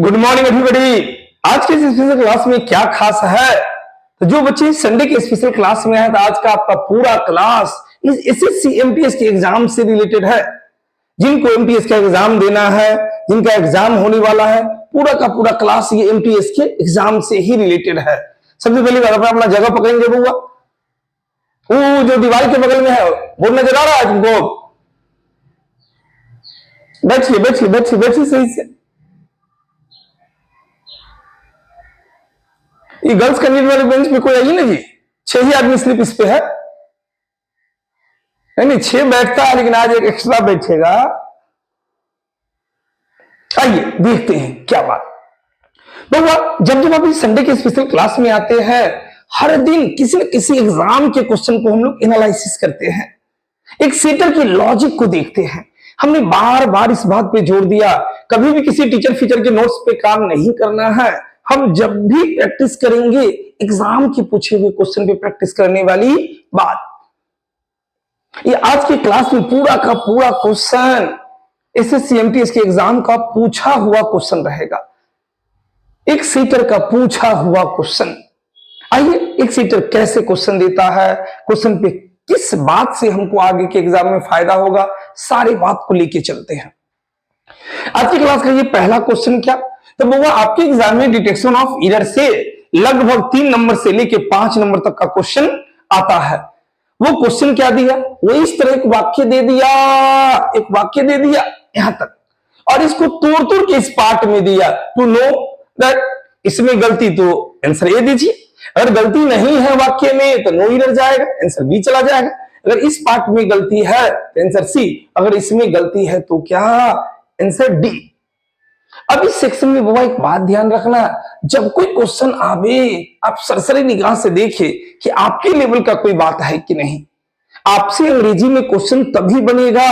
Good morning everybody. आज के special class में क्या खास है? तो जो बच्चे संडे के स्पेशल क्लास में आए तो आज का आपका पूरा क्लास इस एसएससी एमटीएस के एग्जाम से रिलेटेड है। जिनको एमटीएस का एग्जाम देना है, जिनका एग्जाम होने वाला है, पूरा का पूरा क्लास ये एमटीएस के एग्जाम से ही रिलेटेड है। सबसे पहली बात अपना जगह पकड़ेंगे बउआ। वो जो दीवार के बगल में है वो नजर आ रहा है तुमको? बैठिए बैठिए बैठिए बैठिए सही से। ये गर्ल्स कैंडिडेट वाले बेंच पे कोई आइए ना जी। 6 ही आदमी सिर्फ इस पे है। नहीं 6 बैठता है लेकिन आज एक एक्स्ट्रा बैठेगा। आइए देखते हैं क्या बात। तो जब जब आप इस संडे के स्पेशल क्लास में आते हैं, हर दिन किसी न किसी एग्जाम के क्वेश्चन को हम लोग एनालिसिस करते हैं, एक सेटर के लॉजिक को देखते हैं। हमने बार बार इस बात पे जोर दिया, कभी भी किसी टीचर फीचर के नोट्स पे काम नहीं करना है। हम जब भी प्रैक्टिस करेंगे एग्जाम के पूछे हुए क्वेश्चन पे प्रैक्टिस करने वाली बात। ये आज की क्लास में पूरा का पूरा क्वेश्चन एसएससी एमटीएस के एग्जाम का पूछा हुआ क्वेश्चन रहेगा। एक सीटर का पूछा हुआ क्वेश्चन। आइए एक सीटर कैसे क्वेश्चन देता है, क्वेश्चन पे किस बात से हमको आगे के एग्जाम में फायदा होगा, सारी बात को लेके चलते हैं। आज की क्लास का ये पहला क्वेश्चन क्या, तो वो आपके एग्जाम में डिटेक्शन ऑफ एरर से लगभग 3 नंबर से लेके 5 नंबर तक का क्वेश्चन आता है। वो क्वेश्चन क्या दिया, वो इस तरह एक वाक्य दे दिया, एक वाक्य दे दिया यहां तक, और इसको तोड़ तोड़ के इस पार्ट में दिया टू नो दैट इसमें गलती, तो आंसर ए दीजिए। अगर गलती नहीं है वाक्य में तो नो एरर जाएगा, आंसर बी चला जाएगा। अगर इस पार्ट में गलती है तो आंसर सी, अगर इसमें गलती है तो क्या, आंसर डी। अब इस सेक्शन में वो एक बात ध्यान रखना, जब कोई क्वेश्चन आवे आप सरसरी निगाह से देखे कि आपके लेवल का कोई बात है कि नहीं। आपसे अंग्रेजी में क्वेश्चन तभी बनेगा,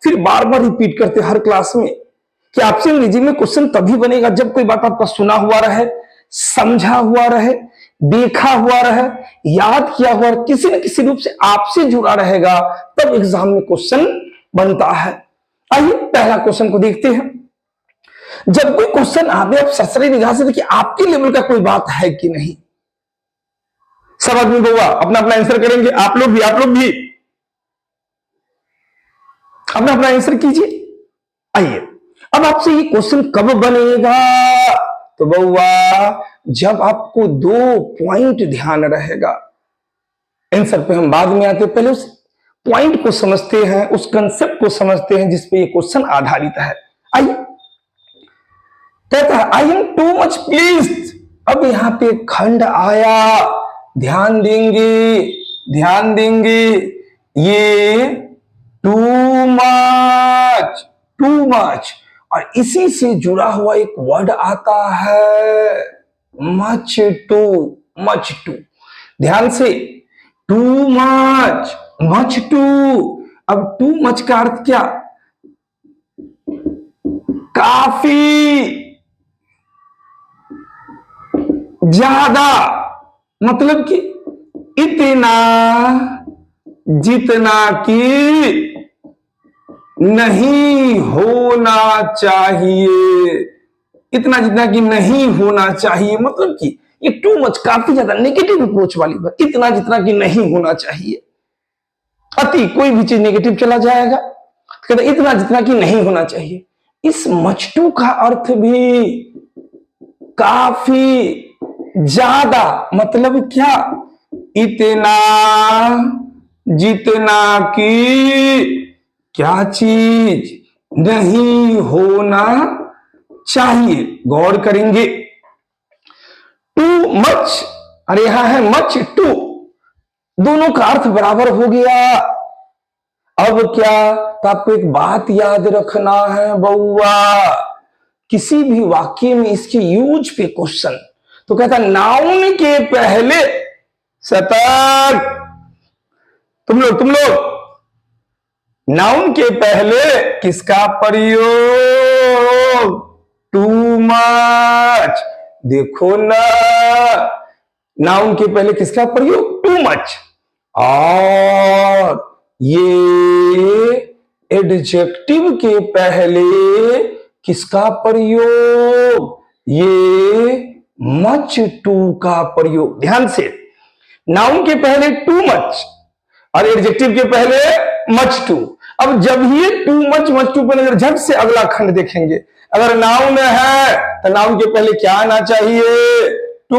फिर बार बार रिपीट करते हर क्लास में कि आपसे अंग्रेजी में क्वेश्चन तभी बनेगा जब कोई बात आपका सुना हुआ रहे, समझा हुआ रहे, देखा हुआ रहे, याद किया हुआ, किसी न किसी रूप से आपसे जुड़ा रहेगा, तब एग्जाम में क्वेश्चन बनता है। आइए पहला क्वेश्चन को देखते हैं। जब कोई क्वेश्चन आवे आप सरसरी निगाह से देखिए आपके लेवल का कोई बात है कि नहीं। सब आदमी बउआ अपना अपना आंसर करेंगे, आप लोग भी अपना अपना आंसर कीजिए। आइए अब आपसे ये क्वेश्चन कब बनेगा, तो बउआ जब आपको 2 पॉइंट ध्यान रहेगा। आंसर पे हम बाद में आते, पहले उस पॉइंट को समझते हैं, उस कंसेप्ट को समझते हैं जिसपे ये क्वेश्चन आधारित है। आइए कहता है I am too much pleased. अब यहां पे खंड आया, ध्यान देंगे ध्यान देंगे, ये टू मच और इसी से जुड़ा हुआ एक वर्ड आता है मच टू। ध्यान से, टू मच टू। अब टू मच का अर्थ क्या, काफी ज्यादा, मतलब कि इतना जितना कि नहीं होना चाहिए, इतना जितना कि नहीं होना चाहिए, मतलब कि ये टू मच काफी ज्यादा नेगेटिव अप्रोच वाली बात, इतना जितना कि नहीं होना चाहिए। अति कोई भी चीज नेगेटिव चला जाएगा, कहते इतना जितना कि नहीं होना चाहिए। इस मच टू का अर्थ भी काफी ज्यादा, मतलब क्या, इतना जितना कि क्या चीज नहीं होना चाहिए। गौर करेंगे, टू मच और यहां है मच टू, दोनों का अर्थ बराबर हो गया। अब क्या, तो आपको एक बात याद रखना है बउआ, किसी भी वाक्य में इसके यूज पे क्वेश्चन, तो कहता नाउन के पहले, सतर्क तुम लोग नाउन के पहले किसका प्रयोग, टू मच। देखो ना, नाउन के पहले किसका प्रयोग, टू मच। और ये एडजेक्टिव के पहले किसका प्रयोग, ये मच टू का प्रयोग। ध्यान से, नाउन के पहले टू मच और एडजेक्टिव के पहले मच टू। अब जब ये टू मच टू पर नजर झट से अगला खंड देखेंगे, अगर नाउन है तो नाउन के पहले क्या आना चाहिए? Too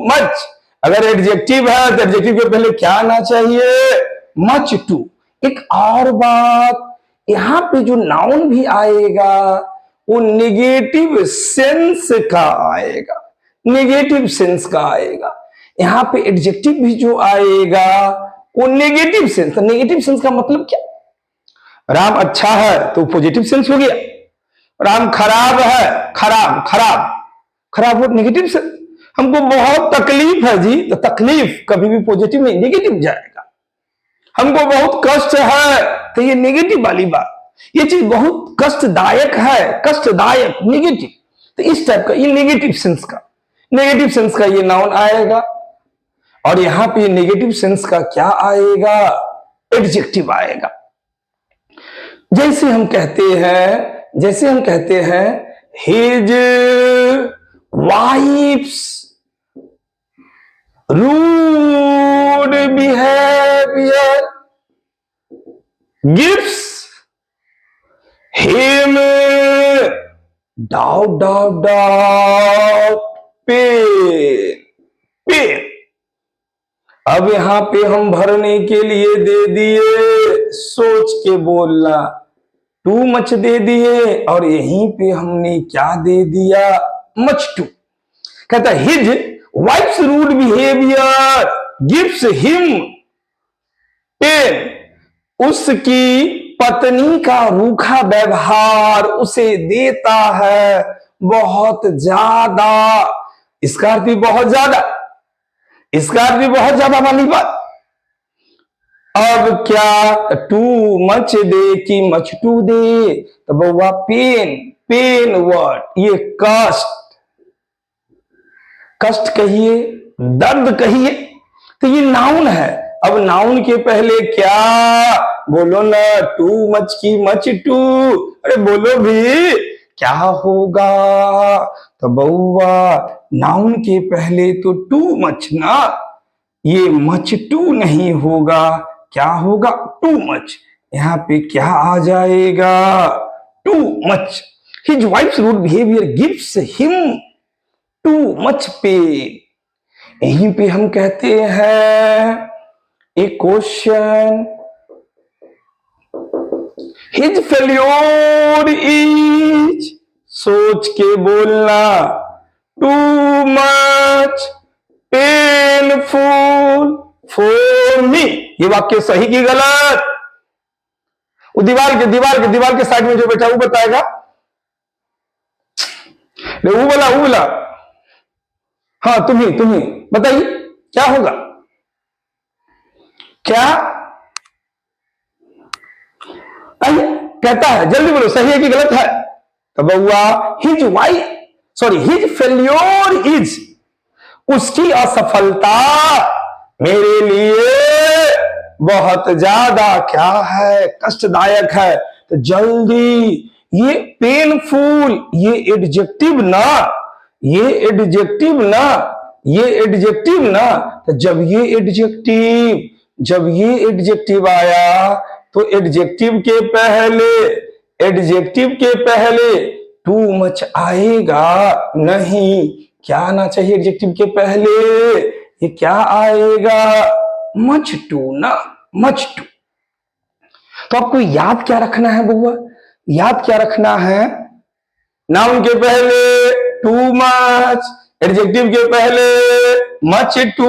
much. अगर एडजेक्टिव है तो एडजेक्टिव के पहले क्या आना चाहिए? Much too. एक और बात, यहां पे जो नाउन भी आएगा वो नेगेटिव सेंस का आएगा, नेगेटिव सेंस का आएगा। यहां पे एडजेक्टिव भी जो आएगा वो नेगेटिव सेंस। नेगेटिव सेंस का मतलब क्या? राम अच्छा है तो पॉजिटिव सेंस हो गया, राम खराब है, खराब खराब खराब हो नेगेटिव सेंस। हमको बहुत तकलीफ है जी, तो तकलीफ कभी भी पॉजिटिव नहीं, नेगेटिव जाएगा। हमको बहुत कष्ट है तो ये नेगेटिव वाली बात, ये चीज बहुत कष्टदायक है, कष्टदायक नेगेटिव। तो इस टाइप का ये नेगेटिव सेंस का ये नाउन आएगा। और यहां पे नेगेटिव सेंस का क्या आएगा? एडजेक्टिव आएगा। जैसे हम कहते हैं his wife's rude behaviour gives him doubt pain. अब यहां पे हम भरने के लिए दे दिए सोच के बोलना, टू मच दे दिए और यहीं पे हमने क्या दे दिया? Much too. कहता है his wife's rude behaviour gives him pain. उसकी पत्नी का रूखा व्यवहार उसे देता है बहुत ज्यादा। इसका अर्थ भी बहुत ज्यादा, इसका अर्थ भी बहुत ज्यादा वाली बात। अब क्या? टू मच दे कि मच टू दे? तो बउआ पेन वर्ड, ये कष्ट कहिए, दर्द कहिए, तो ये नाउन है। अब नाउन के पहले क्या? बोलो ना, टू मच की मच टू। अरे बोलो भी, क्या होगा? तो बउआ नाउन के पहले तो टू मच ना, ये मच टू नहीं होगा, क्या होगा? Too much. यहां पे क्या आ जाएगा? Too much. His wife's rude behaviour gives him too much pain. यहीं पे हम कहते हैं एक क्वेश्चन, हिज फेल्योर इज, सोच के बोलना, too much painful for me. ये वाक्य सही की गलत? वो दीवार के साइड में जो बैठा वो बताएगा। वो बोला हाँ, तुम ही बताइए क्या होगा? क्या आइए, कहता है जल्दी बोलो, सही है कि गलत है? तो बउआ हिज फेल्योर इज, उसकी असफलता मेरे लिए बहुत ज्यादा क्या है? कष्टदायक है। तो जल्दी, ये पेनफुल, ये एडजेक्टिव ना, तो जब ये एडजेक्टिव आया तो एडजेक्टिव के पहले टू मच आएगा नहीं, क्या आना चाहिए एडजेक्टिव के पहले? ये क्या आएगा? मच टू ना, मच टू। तो आपको याद क्या रखना है बउआ? याद क्या रखना है? नाउन के पहले टू मच, एडजेक्टिव के पहले मच टू।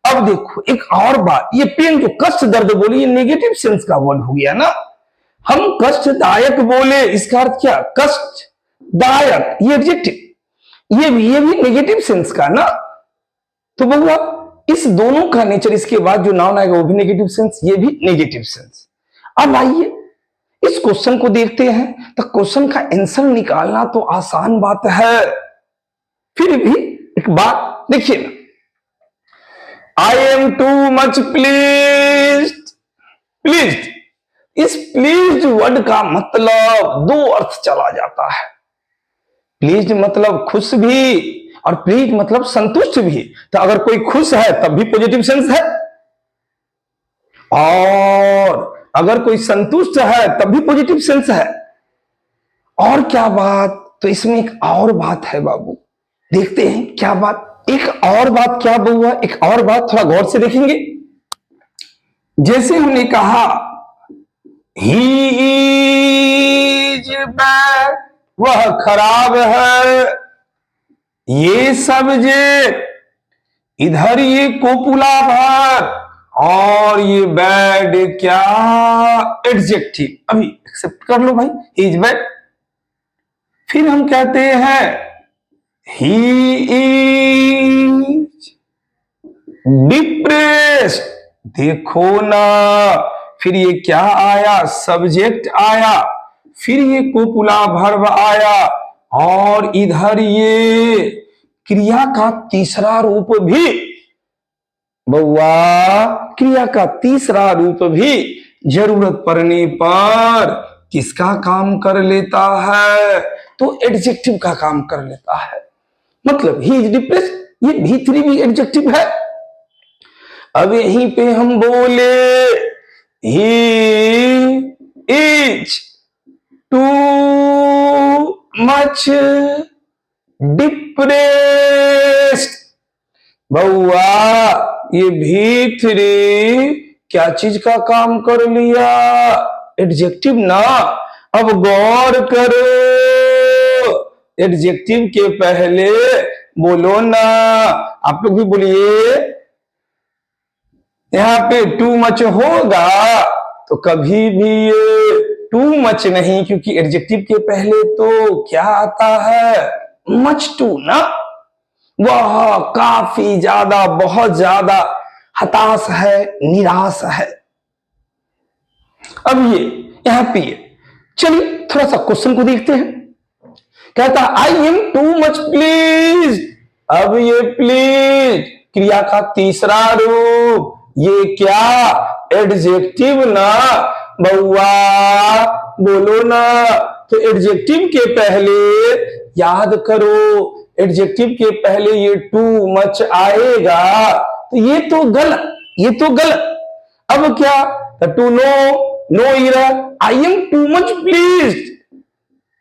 अब देखो एक और बात, ये पेन जो कष्ट दर्द बोली, ये नेगेटिव सेंस का वर्ड हो गया ना। हम कष्टदायक बोले, इसका अर्थ क्या? कष्टदायक, ये एडजेक्टिव, ये भी नेगेटिव सेंस का ना। तो बउआ इस दोनों का नेचर, इसके बाद जो नाउन आएगा वो भी नेगेटिव सेंस, ये भी नेगेटिव सेंस। अब आइए इस क्वेश्चन को देखते हैं। तो क्वेश्चन का आंसर निकालना तो आसान बात है, फिर भी एक बात देखिए ना, आई एम टू मच प्लीज्ड। इस प्लीज्ड वर्ड का मतलब दो अर्थ चला जाता है। प्लीज मतलब खुश भी, और प्लीज मतलब संतुष्ट भी। तो अगर कोई खुश है तब भी पॉजिटिव सेंस है, और अगर कोई संतुष्ट है तब भी पॉजिटिव सेंस है। और क्या बात, तो इसमें एक और बात है बाबू, देखते हैं क्या बात। एक और बात क्या बउआ, एक और बात थोड़ा गौर से देखेंगे। जैसे हमने कहा ही इज बैड, वह खराब है, ये सब्जेक्ट, इधर ये कोपुला भार, और ये बैड क्या, एडजेक्टिव। अभी एक्सेप्ट कर लो भाई, ही इज बैड। फिर हम कहते हैं ही इज डिप्रेस्ड, देखो ना, फिर ये क्या आया, सब्जेक्ट आया, फिर ये कोपुला भर्व आया, और इधर ये क्रिया का तीसरा रूप भी, बउआ क्रिया का तीसरा रूप भी जरूरत पड़ने पर किसका काम कर लेता है, तो एडजेक्टिव का काम कर लेता है। मतलब ही इज डिप्रेस्ड, ये भी3 भी एडजेक्टिव है। अब यहीं पे हम बोले he is too much depressed, बउआ ये भी3 क्या चीज का काम कर लिया, एडजेक्टिव ना। अब गौर करो, एडजेक्टिव के पहले बोलो ना, आप लोग भी बोलिए, यहां पे टू मच होगा तो कभी भी ये टू मच नहीं, क्योंकि एडजेक्टिव के पहले तो क्या आता है, मच टू ना। वह काफी ज्यादा, बहुत ज्यादा हताश है, निराश है। अब ये यहां पे चलिए थोड़ा सा क्वेश्चन को देखते हैं। कहता आई एम टू मच प्लीज, अब ये प्लीज क्रिया का तीसरा रूप, ये क्या, एडजेक्टिव ना, बउआ बोलो ना। तो एडजेक्टिव के पहले याद करो, एडजेक्टिव के पहले ये टू मच आएगा, तो ये तो गलत, ये तो गलत। अब क्या, too no error, I am too much please,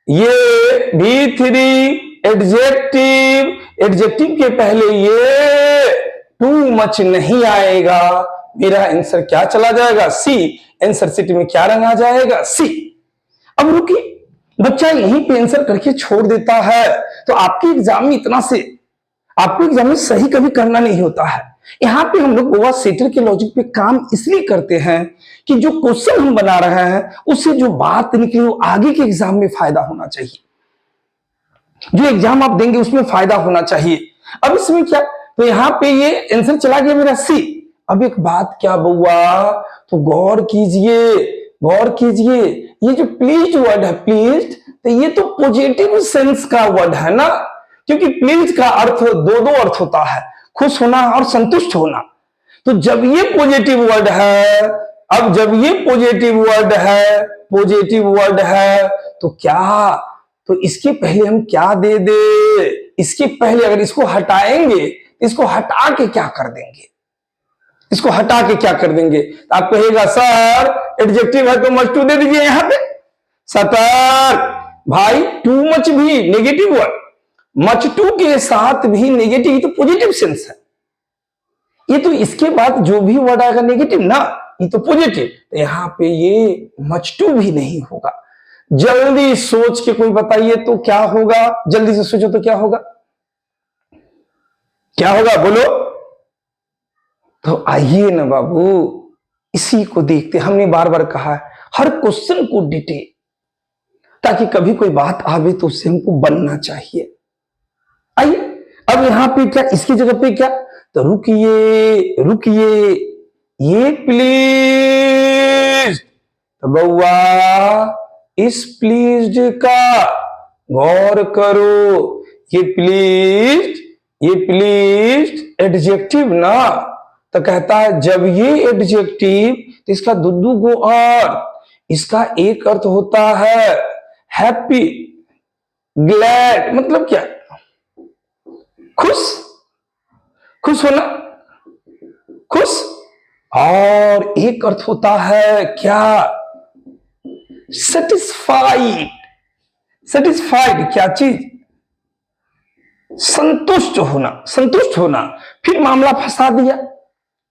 ये भी3 एडजेक्टिव, एडजेक्टिव के पहले ये टू मच नहीं आएगा, मेरा आंसर क्या चला जाएगा, सी। आंसर सीट में क्या रंग आ जाएगा, सी। अब रुकिए, बच्चा यहीं पे आंसर करके छोड़ देता है, तो आपके एग्जाम में इतना से, आपको एग्जाम में सही कभी करना नहीं होता है। यहां पे हम लोग गोवा सेटर के लॉजिक पे काम इसलिए करते हैं कि जो क्वेश्चन हम बना रहे हैं उससे जो बात निकली वो आगे के एग्जाम में फायदा होना चाहिए, जो एग्जाम आप देंगे उसमें फायदा होना चाहिए। अब इसमें क्या, तो यहां पे ये आंसर चला गया मेरा सी। अब एक बात क्या बउआ, तो गौर कीजिए, गौर कीजिए, ये जो प्लीज वर्ड है, प्लीज, तो ये तो पॉजिटिव सेंस का वर्ड है ना, क्योंकि प्लीज का अर्थ दो अर्थ होता है, खुश होना और संतुष्ट होना। तो जब ये पॉजिटिव वर्ड है, अब जब ये पॉजिटिव वर्ड है, पॉजिटिव वर्ड है, तो क्या, तो इसके पहले हम क्या दे दे, इसके पहले अगर इसको हटाएंगे, इसको हटा के क्या कर देंगे, इसको हटा के क्या कर देंगे, तो आप कहेगा सर एडजेक्टिव है तो मच टू दे दीजिए यहां पे। सतर भाई टू मच भी नेगेटिव वर्ड, मच टू के साथ भी नेगेटिव, तो पॉजिटिव सेंस है ये, तो इसके बाद जो भी वर्ड आएगा नेगेटिव ना, ये तो पॉजिटिव, तो यहां पे ये मच टू भी नहीं होगा। जल्दी सोच के कोई बताइए तो क्या होगा, जल्दी से सोचो तो क्या होगा, क्या होगा बोलो। तो आइए ना बाबू, इसी को देखते, हमने बार बार कहा है हर क्वेश्चन को डिटेल, ताकि कभी कोई बात आवे तो उससे हमको बनना चाहिए। आइए अब यहां पे क्या, इसकी जगह पे क्या, तो रुकिए रुकिए, ये प्लीज, तो बउआ इस प्लीज्ड का गौर करो, ये प्लीज एडजेक्टिव ना, तो कहता है जब ये एडजेक्टिव, तो इसका दो गो अर्थ, इसका एक अर्थ होता है हैप्पी, ग्लैड मतलब क्या? खुश, खुश होना, खुश। और एक अर्थ होता है क्या? सेटिस्फाइड। सेटिस्फाइड क्या चीज? संतुष्ट होना, संतुष्ट होना। फिर मामला फंसा दिया,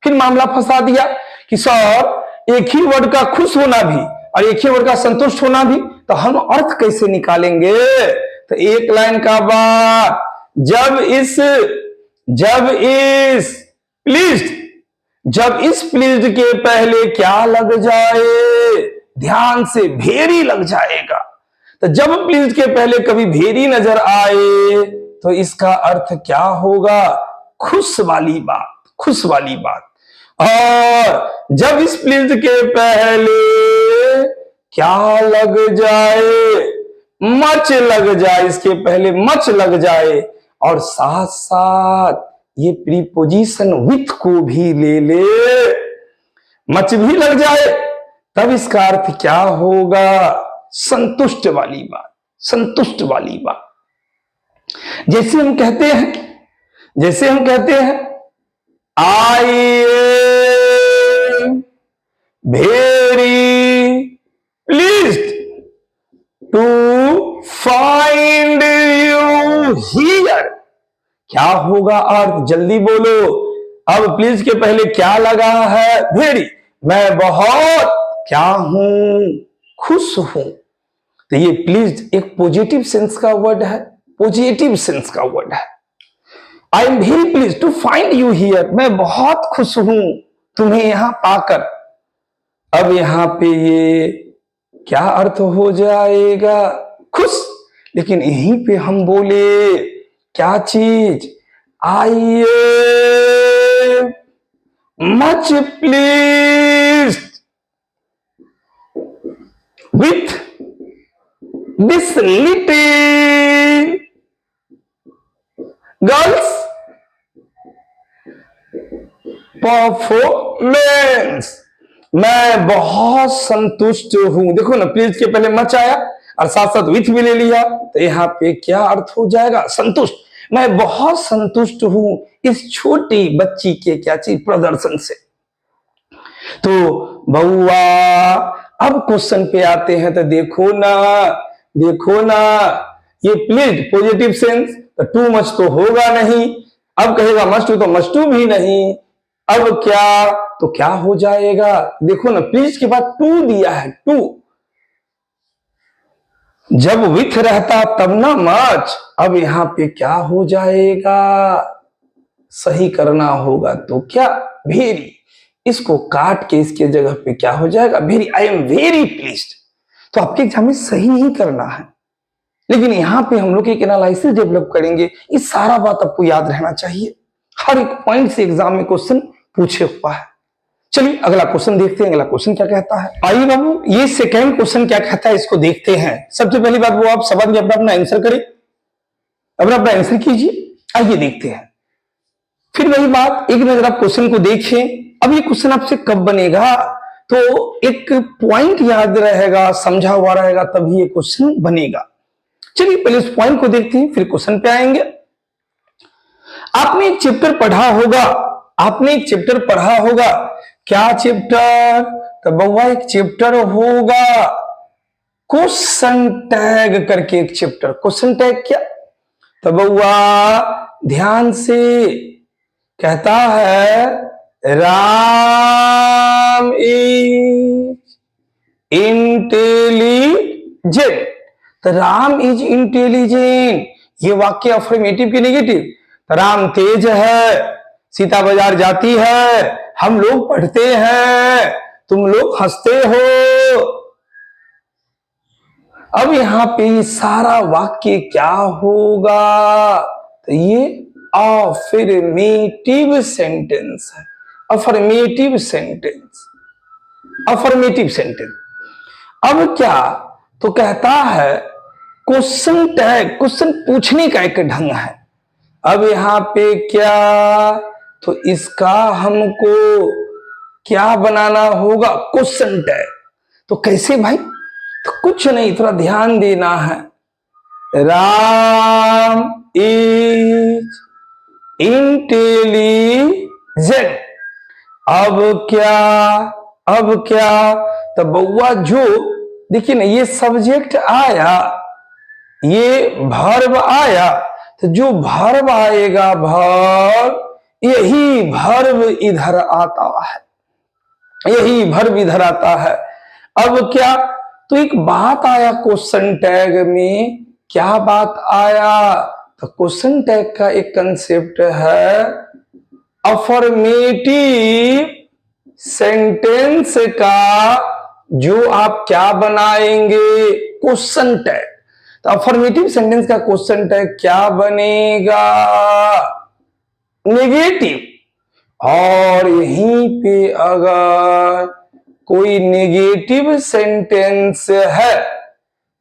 फिर मामला फंसा दिया कि सर एक ही वर्ड का खुश होना भी और एक ही वर्ड का संतुष्ट होना भी, तो हम अर्थ कैसे निकालेंगे? तो एक लाइन का बात, जब इस प्लीज्ड के पहले क्या लग जाए? ध्यान से, भेरी लग जाएगा। तो जब प्लीज्ड के पहले कभी भेरी नजर आए तो इसका अर्थ क्या होगा? खुश वाली बात, खुश वाली बात। और जब इस प्लीज्ड के पहले क्या लग जाए? मच लग जाए, इसके पहले मच लग जाए और साथ साथ ये प्रीपोजिशन विथ को भी ले ले, मच भी लग जाए, तब इसका अर्थ क्या होगा? संतुष्ट वाली बात, संतुष्ट वाली बात। जैसे हम कहते हैं I am very pleased to find you here. क्या होगा अर्थ? जल्दी बोलो। अब प्लीज के पहले क्या लगा है? वेरी। मैं बहुत क्या हूं? खुश हूं। तो ये प्लीज एक पॉजिटिव सेंस का वर्ड है, पॉजिटिव सेंस का वर्ड है। I am very please to find you here. मैं बहुत खुश हूं तुम्हें यहां पाकर। अब यहां पे ये क्या अर्थ हो जाएगा? खुश। लेकिन यहीं पे हम बोले क्या चीज? I am much pleased with this little girls performance. मैं बहुत संतुष्ट हूं। देखो ना, प्लीज के पहले मच आया और साथ साथ विथ भी ले लिया, तो यहां पे क्या अर्थ हो जाएगा? संतुष्ट। मैं बहुत संतुष्ट हूं इस छोटी बच्ची के क्या चीज? प्रदर्शन से। तो बउआ अब क्वेश्चन पे आते हैं। तो देखो ना, देखो ना, ये प्लीज पॉजिटिव सेंस, तो टू मच तो होगा नहीं। अब कहेगा मस्ट टू, तो मस्ट टू भी नहीं। अब क्या? तो क्या हो जाएगा? देखो ना, प्लीज के बाद टू दिया है, टू। जब विथ रहता तब ना मच। अब यहां पे क्या हो जाएगा? सही करना होगा तो क्या? वेरी। इसको काट के इसके जगह पे क्या हो जाएगा? Very. I am very pleased. तो आपके एग्जाम में सही नहीं करना है, लेकिन यहां पे हम लोग एक एनालिसिस डेवलप करेंगे। ये सारा बात आपको याद रहना चाहिए। हर एक पॉइंट से एग्जाम में क्वेश्चन पूछे हुआ है। चलिए अगला क्वेश्चन देखते हैं। अगला क्वेश्चन क्या कहता है? आइए बाबू, ये सेकेंड क्वेश्चन क्या कहता है इसको देखते हैं। सबसे पहली बात वो आप सब में अपना अपना आंसर करें, अपना अपना आंसर कीजिए। आइए देखते हैं। फिर वही बात, एक नजर आप क्वेश्चन को देखें। अब ये क्वेश्चन आपसे कब बनेगा? तो एक पॉइंट याद रहेगा, समझा हुआ रहेगा, तभी ये क्वेश्चन बनेगा। चलिए पहले उस पॉइंट को देखते हैं, फिर क्वेश्चन पे आएंगे। आपने एक चैप्टर पढ़ा होगा, आपने एक चैप्टर पढ़ा होगा। क्या चैप्टर? तो बउआ एक चैप्टर होगा क्वेश्चन टैग करके, एक चैप्टर। क्वेश्चन टैग क्या? तो बउआ ध्यान से, कहता है राम इज इंटेलिजेंट। तो राम इज इंटेलिजेंट, ये वाक्य अफर्मेटिव की नेगेटिव? तो राम तेज है, सीता बाजार जाती है, हम लोग पढ़ते हैं, तुम लोग हंसते हो। अब यहां पे सारा वाक्य क्या होगा? तो ये अफर्मेटिव सेंटेंस है। Affirmative sentence, affirmative sentence. अब क्या? तो कहता है क्वेश्चन टैग, क्वेश्चन पूछने का एक ढंग है। अब यहां पे क्या? तो इसका हमको क्या बनाना होगा? Question tag. तो कैसे भाई? तो कुछ नहीं, थोड़ा ध्यान देना है। Ram is intelligent. अब क्या, अब क्या, तो बउआ जो देखिए ना, ये सब्जेक्ट आया, ये भर्ब आया, तो जो भर्ब आएगा, भर्ब, यही भर्ब इधर आता है, यही भर्ब इधर आता है। अब क्या, तो एक बात आया क्वेश्चन टैग में, क्या बात आया, तो क्वेश्चन टैग का एक कंसेप्ट है अफर्मेटिव सेंटेंस का, जो आप क्या बनाएंगे, क्वेश्चन टैग। तो अफर्मेटिव सेंटेंस का क्वेश्चन टैग क्या बनेगा, नेगेटिव। और यहीं पे अगर कोई नेगेटिव सेंटेंस है,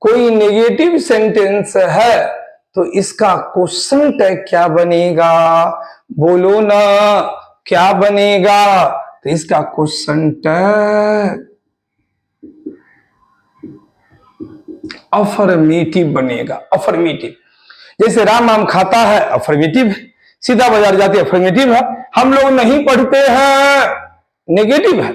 कोई नेगेटिव सेंटेंस है, तो इसका क्वेश्चन टैग क्या बनेगा, बोलो ना, क्या बनेगा, तो इसका क्वेश्चन टैग अफर्मेटिव बनेगा, अफर्मेटिव। जैसे राम आम खाता है, अफर्मेटिव है। सीता बाजार जाती है, अफर्मेटिव है। हम लोग नहीं पढ़ते हैं, नेगेटिव है।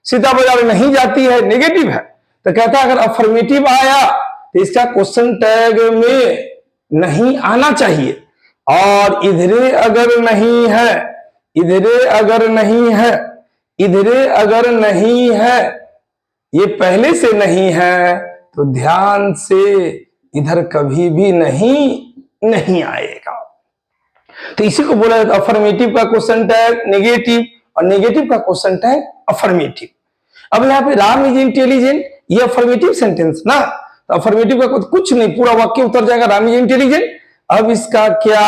सीता बाजार नहीं जाती है, नेगेटिव है। तो कहता है अगर अफर्मेटिव आया तो इसका क्वेश्चन टैग में नहीं आना चाहिए, और इधरे अगर नहीं है, इधरे अगर नहीं है, इधरे अगर नहीं है, ये पहले से नहीं है, तो ध्यान से इधर कभी भी नहीं आएगा। तो इसी को बोला जाता है अफर्मेटिव का क्वेश्चन टैग नेगेटिव, और नेगेटिव का क्वेश्चन टैग अफर्मेटिव। अब यहाँ पे राम इज इंटेलिजेंट, ये अफर्मेटिव सेंटेंस ना, तो अफर्मेटिव का कुछ नहीं, पूरा वाक्य उतर जाएगा, राम इज इंटेलिजेंट। अब इसका क्या,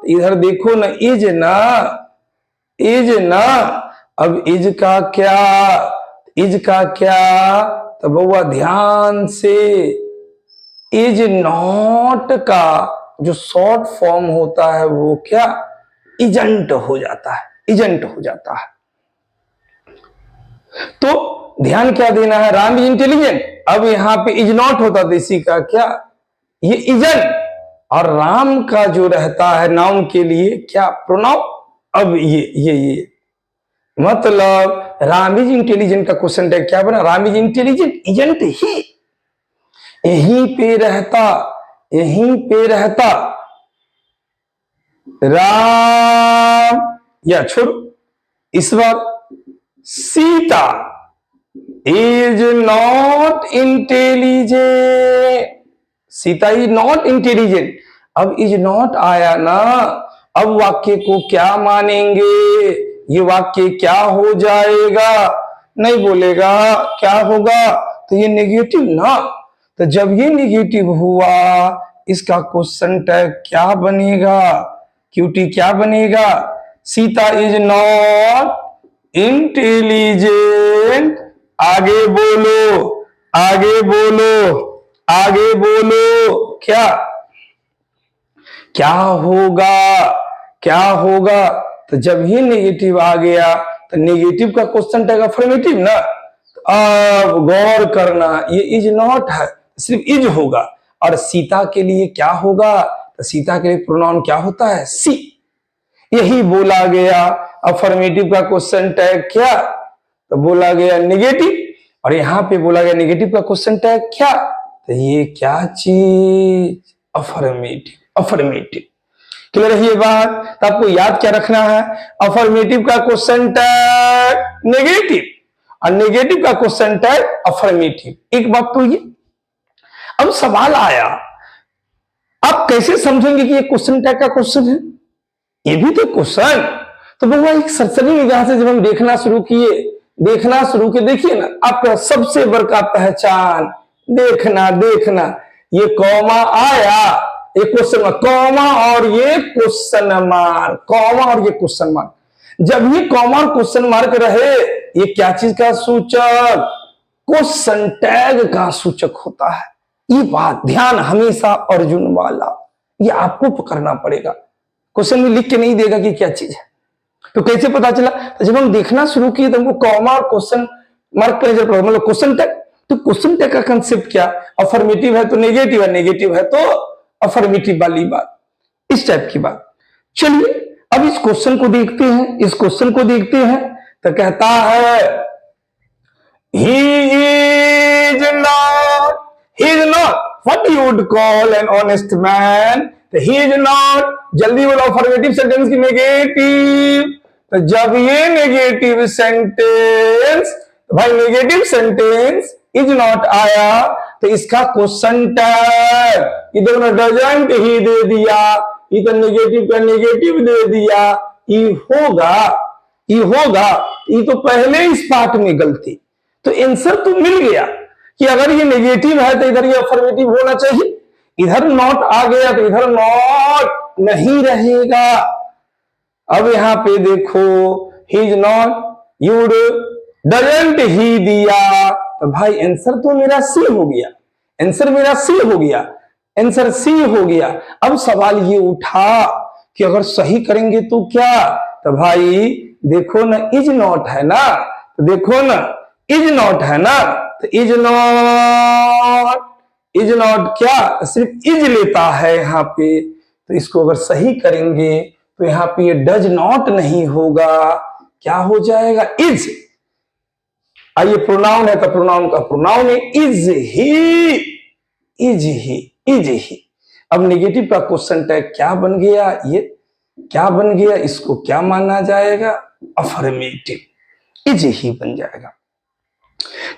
इधर देखो ना, इज ना, इज ना। अब इज का क्या, इज का क्या, तो बउआ ध्यान से, इज नॉट का जो शॉर्ट फॉर्म होता है वो क्या, इजंट हो जाता है, इजंट हो जाता है। तो ध्यान क्या देना है, राम इज इंटेलिजेंट। अब यहां पे इज नॉट होता तो इसी का क्या, ये इजन, और राम का जो रहता है नाउन के लिए क्या, प्रोनाउन। अब ये मतलब राम इज इंटेलिजेंट का क्वेश्चन टैग क्या बना, Ram is intelligent, isn't he, यहीं पे रहता, यहीं पे रहता राम, या छोड़ो इस बार, Sita is not intelligent, Sita is not intelligent. अब इज नॉट आया ना, अब वाक्य को क्या मानेंगे, ये वाक्य क्या हो जाएगा, नहीं बोलेगा, क्या होगा, तो ये नेगेटिव ना। तो जब ये नेगेटिव हुआ, इसका क्वेश्चन टैग क्या बनेगा, क्यूटी क्या बनेगा, सीता इज नॉट इंटेलिजेंट। आगे बोलो, आगे बोलो, आगे बोलो, क्या क्या होगा, क्या होगा, तो जब ही नेगेटिव आ गया, तो नेगेटिव का क्वेश्चन टैग अफर्मेटिव ना। अब गौर करना, ये इज नॉट है, सिर्फ इज होगा, और सीता के लिए क्या होगा, तो सीता के लिए प्रोनाउन क्या होता है, सी। यही बोला गया अफर्मेटिव का क्वेश्चन टैग क्या, तो बोला गया नेगेटिव, और यहां पे बोला गया नेगेटिव का क्वेश्चन टैग क्या, तो ये क्या चीज, अफर्मेटिव, अफर्मेटिव। क्लियर है ये बात, तो आपको याद क्या रखना है, अफर्मेटिव का क्वेश्चन टैग नेगेटिव, और नेगेटिव का क्वेश्चन टैग अफर्मेटिव। एक बात तो ये, अब सवाल आया, आप कैसे समझेंगे कि ये क्वेश्चन टैग का क्वेश्चन है, ये भी तो क्वेश्चन। तो भगवान एक सरसरी निगाह से जब हम देखना शुरू किए, देखना शुरू किए, देखिए ना आपका सबसे बड़का पहचान, देखना देखना, ये कॉमा आया, ये क्वेश्चन मार्क, कॉमा और ये क्वेश्चन मार्क, कॉमा और ये क्वेश्चन मार्क। जब ये कॉमा और क्वेश्चन मार्क रहे, ये क्या चीज का सूचक, क्वेश्चन टैग का सूचक होता है। ये बात ध्यान हमेशा अर्जुन वाला, ये आपको पकड़ना पड़ेगा। क्वेश्चन में लिख के नहीं देगा कि क्या चीज है, तो कैसे पता चला, तो जब हम देखना शुरू किए तो हमको कॉमा और क्वेश्चन मार्क पर नजर पड़ा, मतलब क्वेश्चन टैग। तो क्वेश्चन टैग का कंसेप्ट क्या, अफर्मेटिव है तो नेगेटिव है, नेगेटिव है तो अफर्मेटिव वाली बात, इस टाइप की बात। चलिए अब इस क्वेश्चन को देखते हैं, इस क्वेश्चन को देखते हैं। तो कहता है he is not what you would call an honest man, तो he is not, जल्दी बोलो अफर्मेटिव सेंटेंस की नेगेटिव। तो जब ये नेगेटिव सेंटेंस, तो भाई नेगेटिव सेंटेंस इज नॉट आया तो इसका क्वेश्चन टैग इधर डजंट ही दे दिया, इधर नेगेटिव का नेगेटिव दे दिया, ये होगा, ये होगा, ये तो पहले इस पार्ट में गलती। तो आंसर तो मिल गया कि अगर ये नेगेटिव है तो इधर ये अफर्मेटिव होना चाहिए, इधर नॉट आ गया तो इधर नॉट नहीं रहेगा। अब यहां पे देखो he is not, you'd, doesn't ही दिया, तो भाई आंसर तो मेरा सी हो गया, आंसर मेरा सी हो गया, आंसर सी हो गया। अब सवाल ये उठा कि अगर सही करेंगे तो क्या, तो भाई देखो ना इज नॉट है ना, तो देखो ना इज नॉट है ना, तो इज नॉट क्या सिर्फ इज लेता है यहां पे, तो इसको अगर सही करेंगे तो यहां पे ये डज नॉट नहीं होगा, क्या हो जाएगा इज। आइए प्रोनाउन है तो प्रोनाउन का प्रोनाउन है is he, is he, is he. अब नेगेटिव का क्वेश्चन टैग क्या बन गया, ये क्या बन गया, इसको क्या माना जाएगा, अफर्मेटिव, इज ही बन जाएगा।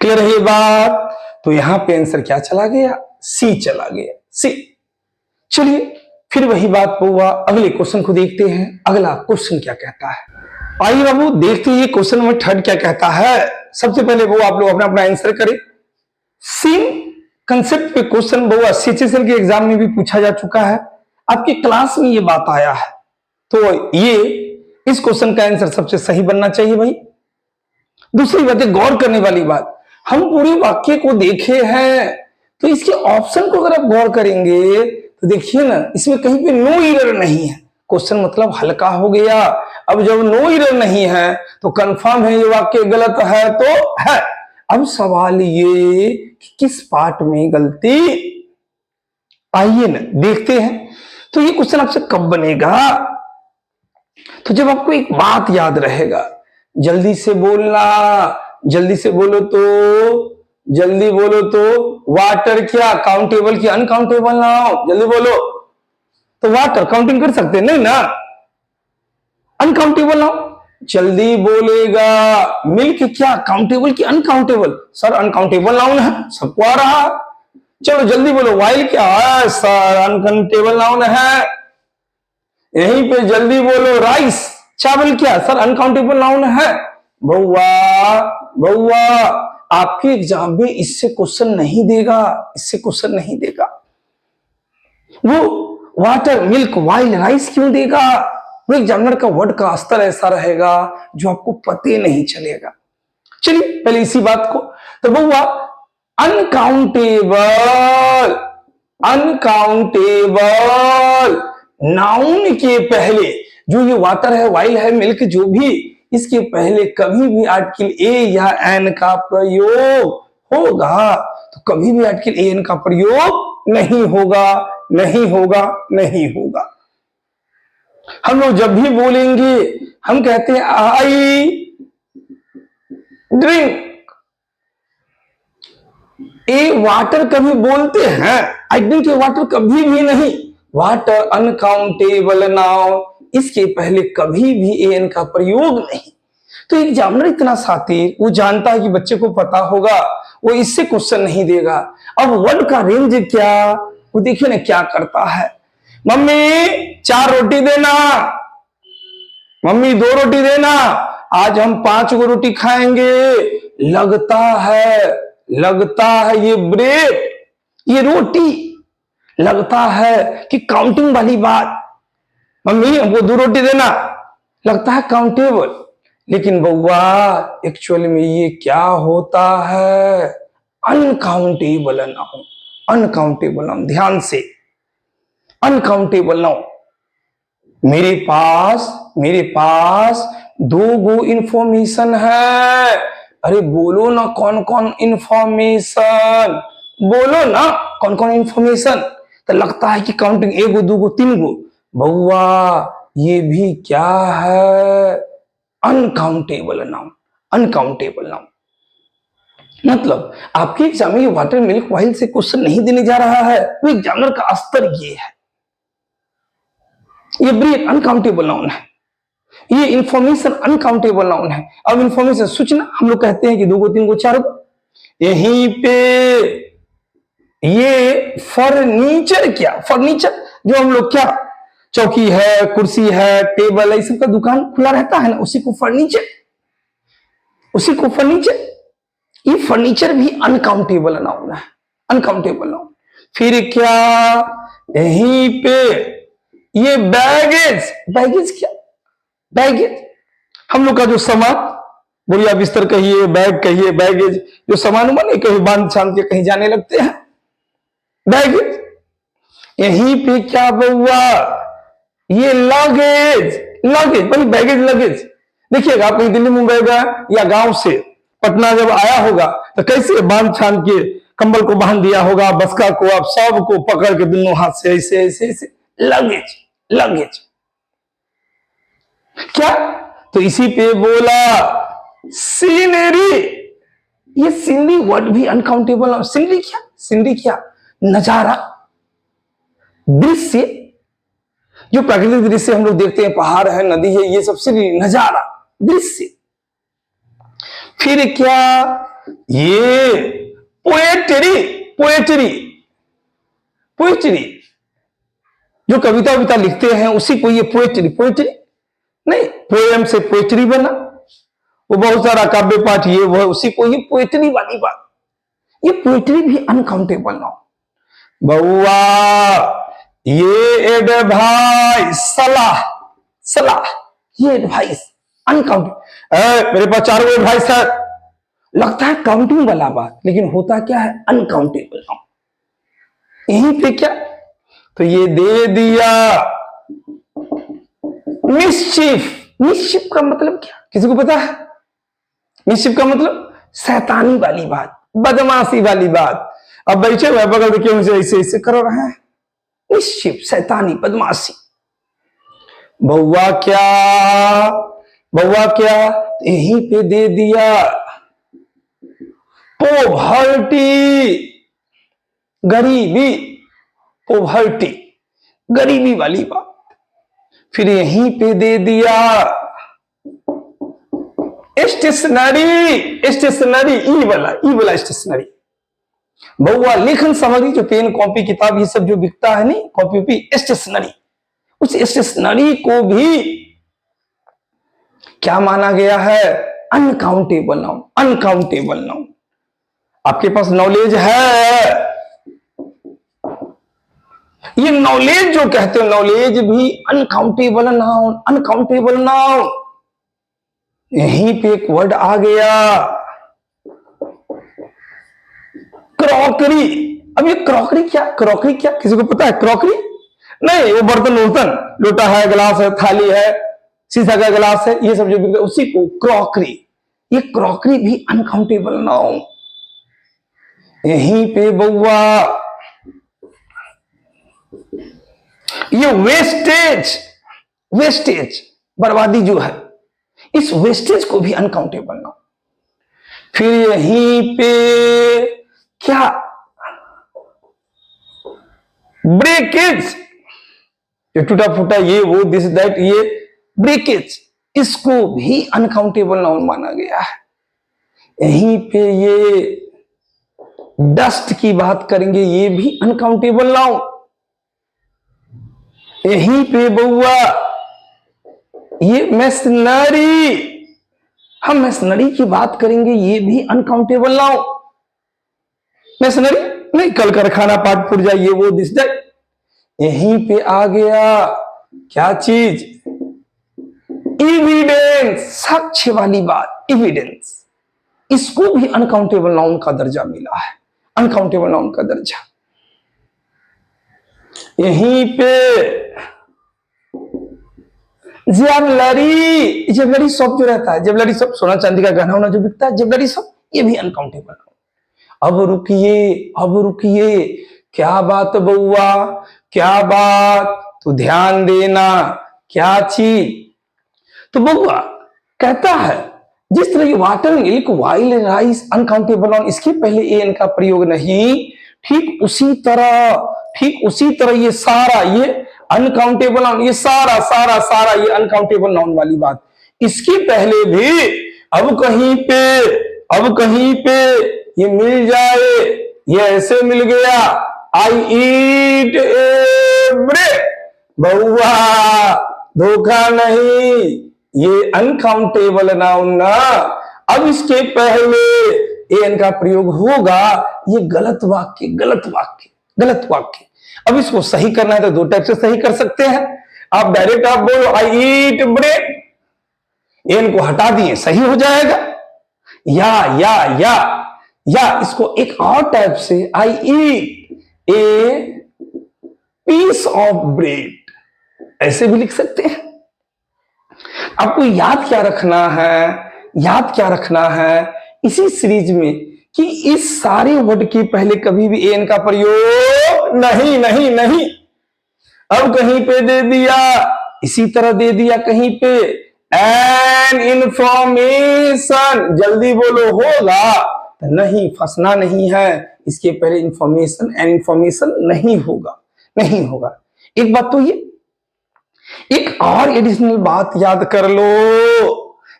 क्लियर है ये बात। तो यहां पे आंसर क्या चला गया, सी चला गया, सी। चलिए फिर वही बात हुआ, अगले क्वेश्चन को देखते हैं, अगला क्वेश्चन क्या कहता है। आइए बाबू देखते हैं क्वेश्चन नंबर 3 क्या कहता है। सबसे पहले वो आप लोग अपना अपना आंसर करें। सेम कंसेप्ट पे क्वेश्चन बहु सीएचएसएल के एग्जाम में भी पूछा जा चुका है, आपकी क्लास में ये बात आया है, तो ये इस क्वेश्चन का आंसर सबसे सही बनना चाहिए भाई। दूसरी बात है गौर करने वाली बात, हम पूरे वाक्य को देखे हैं तो इसके ऑप्शन को अगर आप गौर करेंगे तो देखिए ना इसमें कहीं पे नो एरर नहीं है, क्वेश्चन मतलब हल्का हो गया। अब जब नो एरर नहीं है तो कंफर्म है ये वाक्य गलत है तो है। अब सवाल ये कि किस पार्ट में गलती, आइए ना देखते हैं। तो ये क्वेश्चन आपसे कब बनेगा, तो जब आपको एक बात याद रहेगा, जल्दी से बोलना, जल्दी से बोलो तो, जल्दी बोलो तो, वाटर क्या काउंटेबल की अनकाउंटेबल ना हो, जल्दी बोलो। तो वाटर काउंटिंग कर सकते नहीं ना, अनकाउंटेबल ना हो, जल्दी बोलेगा। मिल्क क्या काउंटेबल की अनकाउंटेबल, सर अनकाउंटेबल नाउन है, सबको आ रहा। चलो जल्दी बोलो। वाइल क्या है सर, अनकाउंटेबल नाउन है। यहीं पे जल्दी बोलो। राइस चावल क्या सर, अनकाउंटेबल नाउन है। बउआ बउआ आपके एग्जाम में इससे क्वेश्चन नहीं देगा, इससे क्वेश्चन नहीं देगा। वो वाटर मिल्क वाइल राइस क्यों देगा, वो एग्जामिनर का वर्ड का स्तर ऐसा रहेगा जो आपको पते नहीं चलेगा। चलिए पहले इसी बात को, तो बउआ अनकाउंटेबल, अनकाउंटेबल नाउन के पहले जो ये वाटर है वाइल है मिल्क जो भी, इसके पहले कभी भी आर्टिकल ए या एन का प्रयोग होगा तो कभी भी आर्टिकल ए एन का प्रयोग नहीं होगा, नहीं होगा, नहीं होगा। हम लोग जब भी बोलेंगे हम कहते हैं आई ड्रिंक, ए वाटर कभी बोलते हैं, आई ड्रिंक ए वाटर कभी भी नहीं। वाटर अनकाउंटेबल नाउन, इसके पहले कभी भी ए एन का प्रयोग नहीं। तो एग्जामिनर इतना शातिर, वो जानता है कि बच्चे को पता होगा, वो इससे क्वेश्चन नहीं देगा। अब वर्ड का रेंज क्या, वो देखिए ना क्या करता है। मम्मी 4 रोटी देना, मम्मी 2 रोटी देना, आज हम 5 गो रोटी खाएंगे। लगता है ये ब्रेड, ये रोटी, लगता है कि काउंटिंग वाली बात, मम्मी हमको 2 रोटी देना, लगता है काउंटेबल। लेकिन बउआ एक्चुअली में ये क्या होता है, अनकाउंटेबल नाउन, अनकाउंटेबल नाउन। ध्यान से, अनकाउंटेबल नाउन। मेरे पास 2 गो इंफॉर्मेशन है, अरे बोलो ना कौन कौन इंफॉर्मेशन, बोलो ना कौन कौन इंफॉर्मेशन। तो लगता है कि काउंटिंग एगो दूगो तीन गो, बउआ ये भी क्या है, अनकाउंटेबल नाउन, अनकाउंटेबल नाउन। मतलब आपके एग्जाम में वाटर मिल्क वाइल से क्वेश्चन नहीं देने जा रहा है, वो एग्जामिनर का स्तर ये है। ये ब्रीफ अनकाउंटेबल नाउन है, ये इंफॉर्मेशन अनकाउंटेबल नाउन है। अब इंफॉर्मेशन सूचना हम लोग कहते हैं कि दो गो तीन गो चार गो। यहीं पे ये फर्नीचर, क्या फर्नीचर जो हम लोग क्या चौकी है, कुर्सी है, टेबल है, इस सब का दुकान खुला रहता है ना, उसी को फर्नीचर, उसी को फर्नीचर। ये फर्नीचर भी अनकाउंटेबल नाउन है, अनकाउंटेबल नाउन। फिर क्या, यहीं पे ये बैगेज, बैगेज क्या, बैगेज हम लोग का जो सामान, बोरिया बिस्तर कहिए, बैग कहिए, बैगेज जो सामान बने कहीं बांध छान के कहीं जाने लगते हैं, बैगेज। यहीं पे क्या बउआ, ये लगेज, लगेज भाई बैगेज लगेज। देखिएगा आप कहीं दिल्ली मुंबई गए या गांव से पटना जब आया होगा तो कैसे बांध छान के कंबल को बांध दिया होगा, बसका को आप सब को पकड़ के दोनों हाथ से ऐसे ऐसे ऐसे, लगेज, लगेज क्या। तो इसी पे बोला सीनरी, ये सीनरी वर्ड भी अनकाउंटेबल है। सीनरी क्या, सीनरी क्या, नजारा, दृश्य, जो प्राकृतिक दृश्य हम लोग देखते हैं, पहाड़ है, नदी है, ये सब सीनरी, नजारा, दृश्य। फिर क्या, ये पोएट्री, पोएट्री, पोएट्री जो कविता विता लिखते हैं उसी को ये पोएट्री, पोएट्री नहीं, पोएम से पोएट्री बना, वो बहुत सारा काव्य पाठ ये वो है, उसी को ये पोएट्री वाली बात। ये पोएट्री भी अनकाउंटेबल ना बउआ। ये एडवाइस, सलाह, सलाह, ये एडवाइस अनकाउंटेबल। मेरे पास चार एडवाइस है, लगता है काउंटिंग वाला बात, लेकिन होता क्या है, अनकाउंटेबल ना। यहीं पे क्या, तो ये दे दिया मिस्चिफ। मिस्चिफ का मतलब क्या, किसी को पता है? मिस्चिफ का मतलब शैतानी वाली बात, बदमाशी वाली बात। अब बैठे हुए बगल देखिए उनसे ऐसे ऐसे कर रहे हैं, मिस्चिफ, शैतानी, बदमाशी। बउआ क्या, बउआ क्या, यहीं पे दे दिया पोवर्टी, गरीबी, पोवर्टी, गरीबी वाली बात। फिर यहीं पे दे दिया स्टेशनरी, स्टेशनरी, ई वाला स्टेशनरी। बउआ लेखन सामग्री, जो पेन कॉपी किताब ये सब जो बिकता है नहीं, कॉपी भी स्टेशनरी, उस स्टेशनरी को भी क्या माना गया है, अनकाउंटेबल नाउन, अनकाउंटेबल नाउन। आपके पास नॉलेज है, ये नॉलेज जो कहते हो, नॉलेज भी अनकाउंटेबल नाउन, अनकाउंटेबल नाउन। यहीं पे एक वर्ड आ गया क्रॉकरी। अब ये क्रॉकरी क्या, क्रॉकरी क्या, किसी को पता है? क्रॉकरी नहीं, वो बर्तन वर्तन, लोटा है, गिलास है, थाली है, शीशा का गिलास है, ये सब जो बिकता है उसी को क्रॉकरी। ये क्रॉकरी भी अनकाउंटेबल नाउन। यहीं पे बउआ ये वेस्टेज, वेस्टेज बर्बादी जो है, इस वेस्टेज को भी अनकाउंटेबल नाउन। फिर यहीं पे क्या, ब्रेकेज, ये टूटा फूटा ये वो दिस दैट, ये ब्रेकेज, इसको भी अनकाउंटेबल नाउन माना गया है। यहीं पे ये डस्ट की बात करेंगे, ये भी अनकाउंटेबल नाउन। यहीं पे बउआ ये मशीनरी, हम मशीनरी की बात करेंगे, ये भी अनकाउंटेबल नाउन। मशीनरी नहीं, कल कारखाना, पाट पुर्जा, ये वो दिस दैट। यहीं पे आ गया क्या चीज, एविडेंस, साक्ष्य वाली बात, एविडेंस, इसको भी अनकाउंटेबल नाउन का दर्जा मिला है, अनकाउंटेबल नाउन का दर्जा। यहीं पे ज्वेलरी, ज्वेलरी शॉप जो रहता है, ज्वेलरी शॉप, सोना चांदी का गहना होना जो बिकता है, ज्वेलरी शॉप, ये भी अनकाउंटेबल नाउन। अब रुकिए, अब रुकिए, क्या बात बउआ, क्या बात, तो ध्यान देना, क्या चीज। तो बउआ कहता है जिस तरह ये water milk, wild rice uncountable noun, इसके पहले एन का प्रयोग नहीं, ठीक उसी तरह, ठीक उसी तरह ये सारा, ये अनकाउंटेबल नाउन, ये सारा सारा सारा ये अनकाउंटेबल नाउन वाली बात, इसके पहले भी अब कहीं पे, अब कहीं पे ये मिल जाए, ये ऐसे मिल गया, आई ईट ए ब्रेड, बउआ धोखा नहीं, ये अनकाउंटेबल नाउन ना। अब इसके पहले एन का प्रयोग होगा, ये गलत वाक्य, गलत वाक्य, गलत वाक्य। अब इसको सही करना है तो दो टाइप से सही कर सकते हैं। आप डायरेक्ट आप बोलो आई ईट ब्रेड, एन को हटा दिए, सही हो जाएगा। या इसको एक और टाइप से आई ईट ए पीस ऑफ ब्रेड, ऐसे भी लिख सकते हैं। आपको याद क्या रखना है, याद क्या रखना है इसी सीरीज में, कि इस सारे वर्ड के पहले कभी भी एन का प्रयोग नहीं, नहीं, नहीं। अब कहीं पे दे दिया, इसी तरह दे दिया कहीं पे एन इंफॉर्मेशन, जल्दी बोलो होगा नहीं, फंसना नहीं है, इसके पहले इंफॉर्मेशन, एन इंफॉर्मेशन नहीं होगा, नहीं होगा। एक बात तो ये, एक और एडिशनल बात याद कर लो,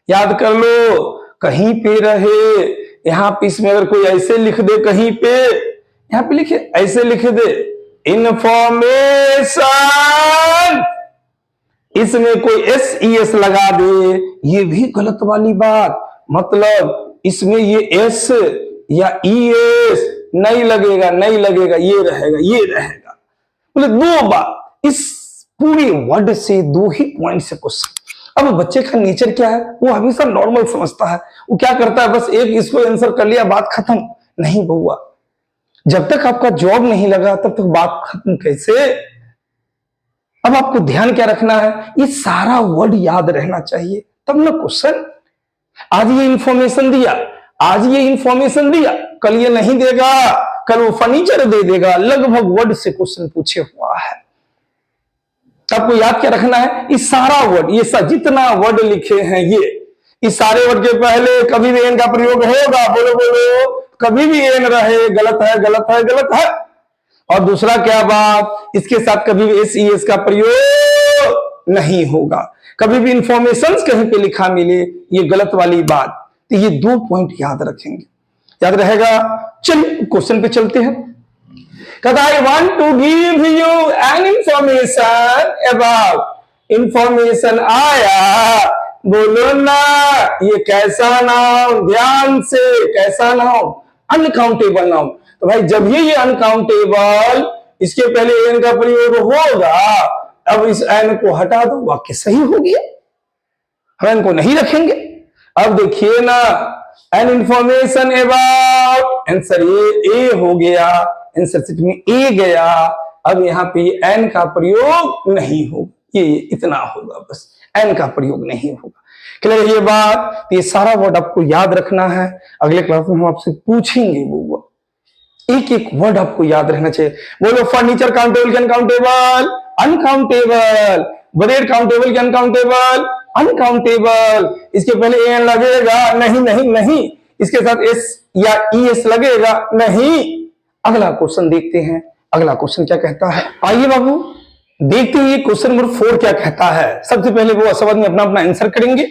याद कर लो, कहीं पे रहे, यहां पे इसमें अगर कोई ऐसे लिख दे, कहीं पे यहां पे लिखे, ऐसे लिख दे इंफॉर्मेशन, इसमें कोई एस लगा दे, ये भी गलत वाली बात। मतलब इसमें ये एस या ई एस नहीं लगेगा, नहीं लगेगा, ये रहेगा, ये रहेगा। मतलब दो बात, इस पूरे वर्ड से दो ही पॉइंट से क्वेश्चन। अब बच्चे का नेचर क्या है, वो हमेशा नॉर्मल समझता है, वो क्या करता है, बस एक इसको आंसर कर लिया, बात खत्म। नहीं बउआ, जब तक आपका जॉब नहीं लगा तब तक बात खत्म कैसे। अब आपको ध्यान क्या रखना है, ये सारा वर्ड याद रहना चाहिए, तब ना क्वेश्चन। आज ये इंफॉर्मेशन दिया, आज ये इंफॉर्मेशन दिया, कल ये नहीं देगा, कल वो फर्नीचर दे देगा, लगभग वर्ड से क्वेश्चन पूछे हुआ है। आपको याद क्या रखना है, इस सारा वर्ड, ये जितना वर्ड लिखे हैं, ये इस सारे वर्ड के पहले कभी भी एन का प्रयोग होगा, बोलो बोलो, कभी भी एन रहे, गलत है, गलत है, गलत है। और दूसरा क्या बात, इसके साथ कभी भी एस का प्रयोग नहीं होगा, कभी भी इंफॉर्मेशन कहीं पे लिखा मिले, ये गलत वाली बात। तो ये दो पॉइंट याद रखेंगे, याद रहेगा। चलिए क्वेश्चन पे चलते हैं। कहता I want to give you an information about, information आया, बोलो ना, ये कैसा नाउन, ध्यान से, कैसा नाउन, अनकाउंटेबल नाउन। तो भाई जब ये अनकाउंटेबल, इसके पहले एन का प्रयोग होगा, अब इस एन को हटा दो, वाक्य सही हो गया, हम एन को नहीं रखेंगे। अब देखिए ना, an information about, answer A हो गया, आंसर सीट में ए गया। अब यहाँ पे एन का प्रयोग नहीं होगा, ये इतना होगा, बस एन का प्रयोग नहीं होगा। क्लियर ये बात। ये सारा वर्ड आपको याद रखना है, अगले क्लास में हम आपसे पूछेंगे वो एक एक वर्ड आपको याद रहना चाहिए। बोलो फर्नीचर काउंटेबल के अनकाउंटेबल, अनकाउंटेबल, ब्रेड काउंटेबल के अनकाउंटेबल, अनकाउंटेबल। इसके पहले एन लगेगा, नहीं नहीं नहीं, इसके साथ एस या ई एस लगेगा, नहीं। अगला क्वेश्चन देखते हैं, अगला क्वेश्चन क्या कहता है। आइए बाबू देखते हैं क्वेश्चन नंबर 4 क्या कहता है। सबसे पहले वो सब आदमी अपना अपना आंसर करेंगे।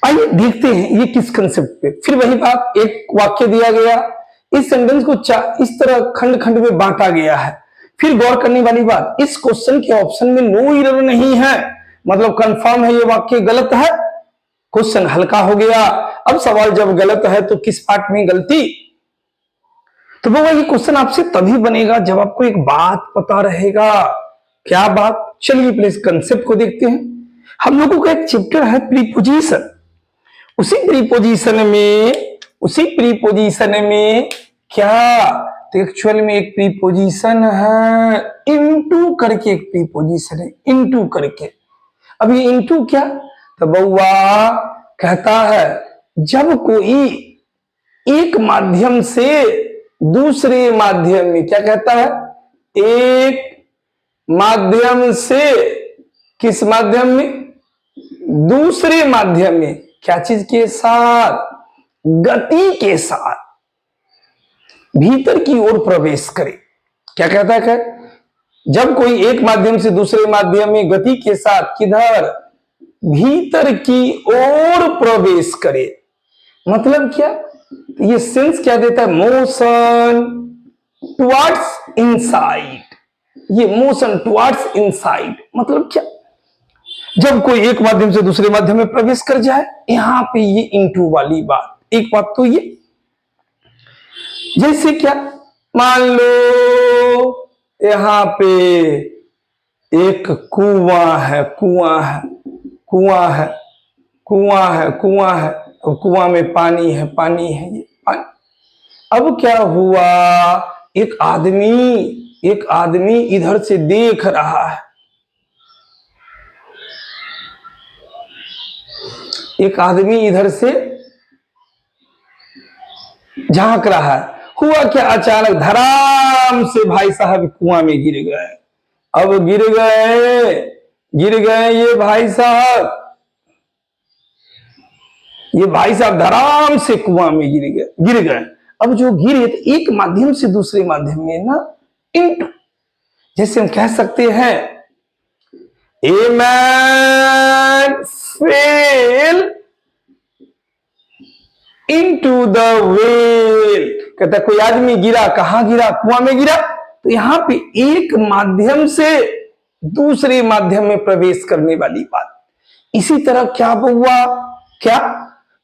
आइए देखते हैं ये किस कंसेप्ट पे। फिर वही बात, एक वाक्य दिया गया, इस सेंटेंस को इस तरह खंड खंड में बांटा गया है। फिर गौर करने वाली बात, इस क्वेश्चन के ऑप्शन में नो एरर नहीं है, मतलब कंफर्म है ये वाक्य गलत है, क्वेश्चन हल्का हो गया। अब सवाल जब गलत है तो किस पार्ट में गलती, तो वो ये क्वेश्चन आपसे तभी बनेगा जब आपको एक बात पता रहेगा। क्या बात, चलिए प्लीज कंसेप्ट को देखते हैं। हम लोगों का एक चैप्टर है प्रीपोजिशन, उसी प्रीपोजिशन में क्या, तो एक्चुअल में एक प्रीपोजिशन है इनटू करके, एक प्रीपोजिशन है इनटू करके, अब ये इंटू क्या, तो बउआ कहता है जब कोई एक माध्यम से दूसरे माध्यम में, क्या कहता है, एक माध्यम से किस माध्यम में, दूसरे माध्यम में, क्या चीज के साथ, गति के साथ भीतर की ओर प्रवेश करे। क्या कहता है, जब कोई एक माध्यम से दूसरे माध्यम में गति के साथ किधर, भीतर की ओर प्रवेश करे। मतलब क्या, तो ये सेंस क्या देता है, मोशन टुवर्ड्स इनसाइड। ये मोशन टुवर्ड्स इनसाइड मतलब क्या, जब कोई एक माध्यम से दूसरे माध्यम में प्रवेश कर जाए, यहां पे ये इनटू वाली बात। एक बात तो ये, जैसे क्या, मान लो यहां पे एक कुआं है, कुआं है, कुआं है, कुआं है, कुआं है, अब कुआं में पानी है, पानी है, ये पानी। अब क्या हुआ, एक आदमी इधर से देख रहा है, एक आदमी इधर से झांक रहा है। हुआ क्या, अचानक धड़ाम से भाई साहब कुआं में गिर गए। अब गिर गए ये भाई साहब, धड़ाम से कुआं में गिर गए। अब जो गिरे तो एक माध्यम से दूसरे माध्यम में ना इंटू, जैसे हम कह सकते हैं a man fail into the well. कहता कोई आदमी गिरा, कहां गिरा, कुआं में गिरा। तो यहां पे एक माध्यम से दूसरे माध्यम में प्रवेश करने वाली बात। इसी तरह क्या हुआ, क्या,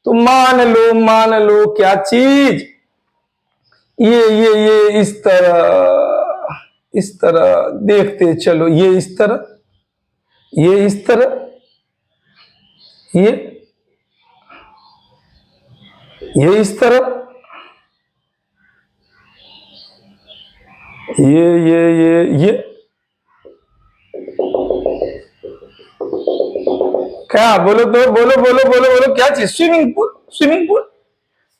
तो मान लो क्या चीज, ये इस तरह देखते चलो, ये इस तरह, ये इस तरह, ये इस तरह, ये क्या, बोलो तो, बोलो क्या चीज, स्विमिंग पूल।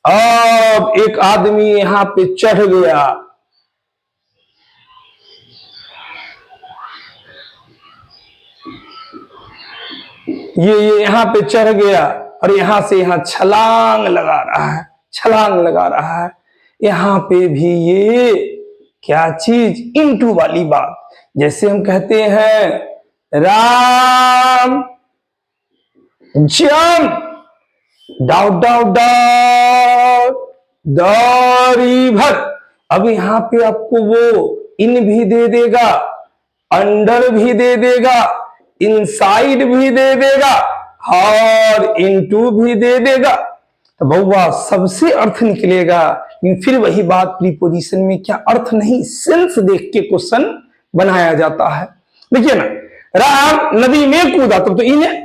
अब एक आदमी यहां पे चढ़ गया, ये यहां पे चढ़ गया और यहां से यहां छलांग लगा रहा है, यहां पे भी ये क्या चीज, इनटू वाली बात। जैसे हम कहते हैं Ram jump doubt the river. अब यहां पे आपको वो इन भी दे देगा, अंडर भी दे देगा, इनसाइड भी दे देगा और इनटू भी दे देगा। तो बउआ सबसे अर्थ निकलेगा, फिर वही बात, प्रीपोजिशन में क्या अर्थ नहीं, सेंस देख के क्वेश्चन बनाया जाता है। देखिए ना, राम नदी में कूदा, तब तो इन्हें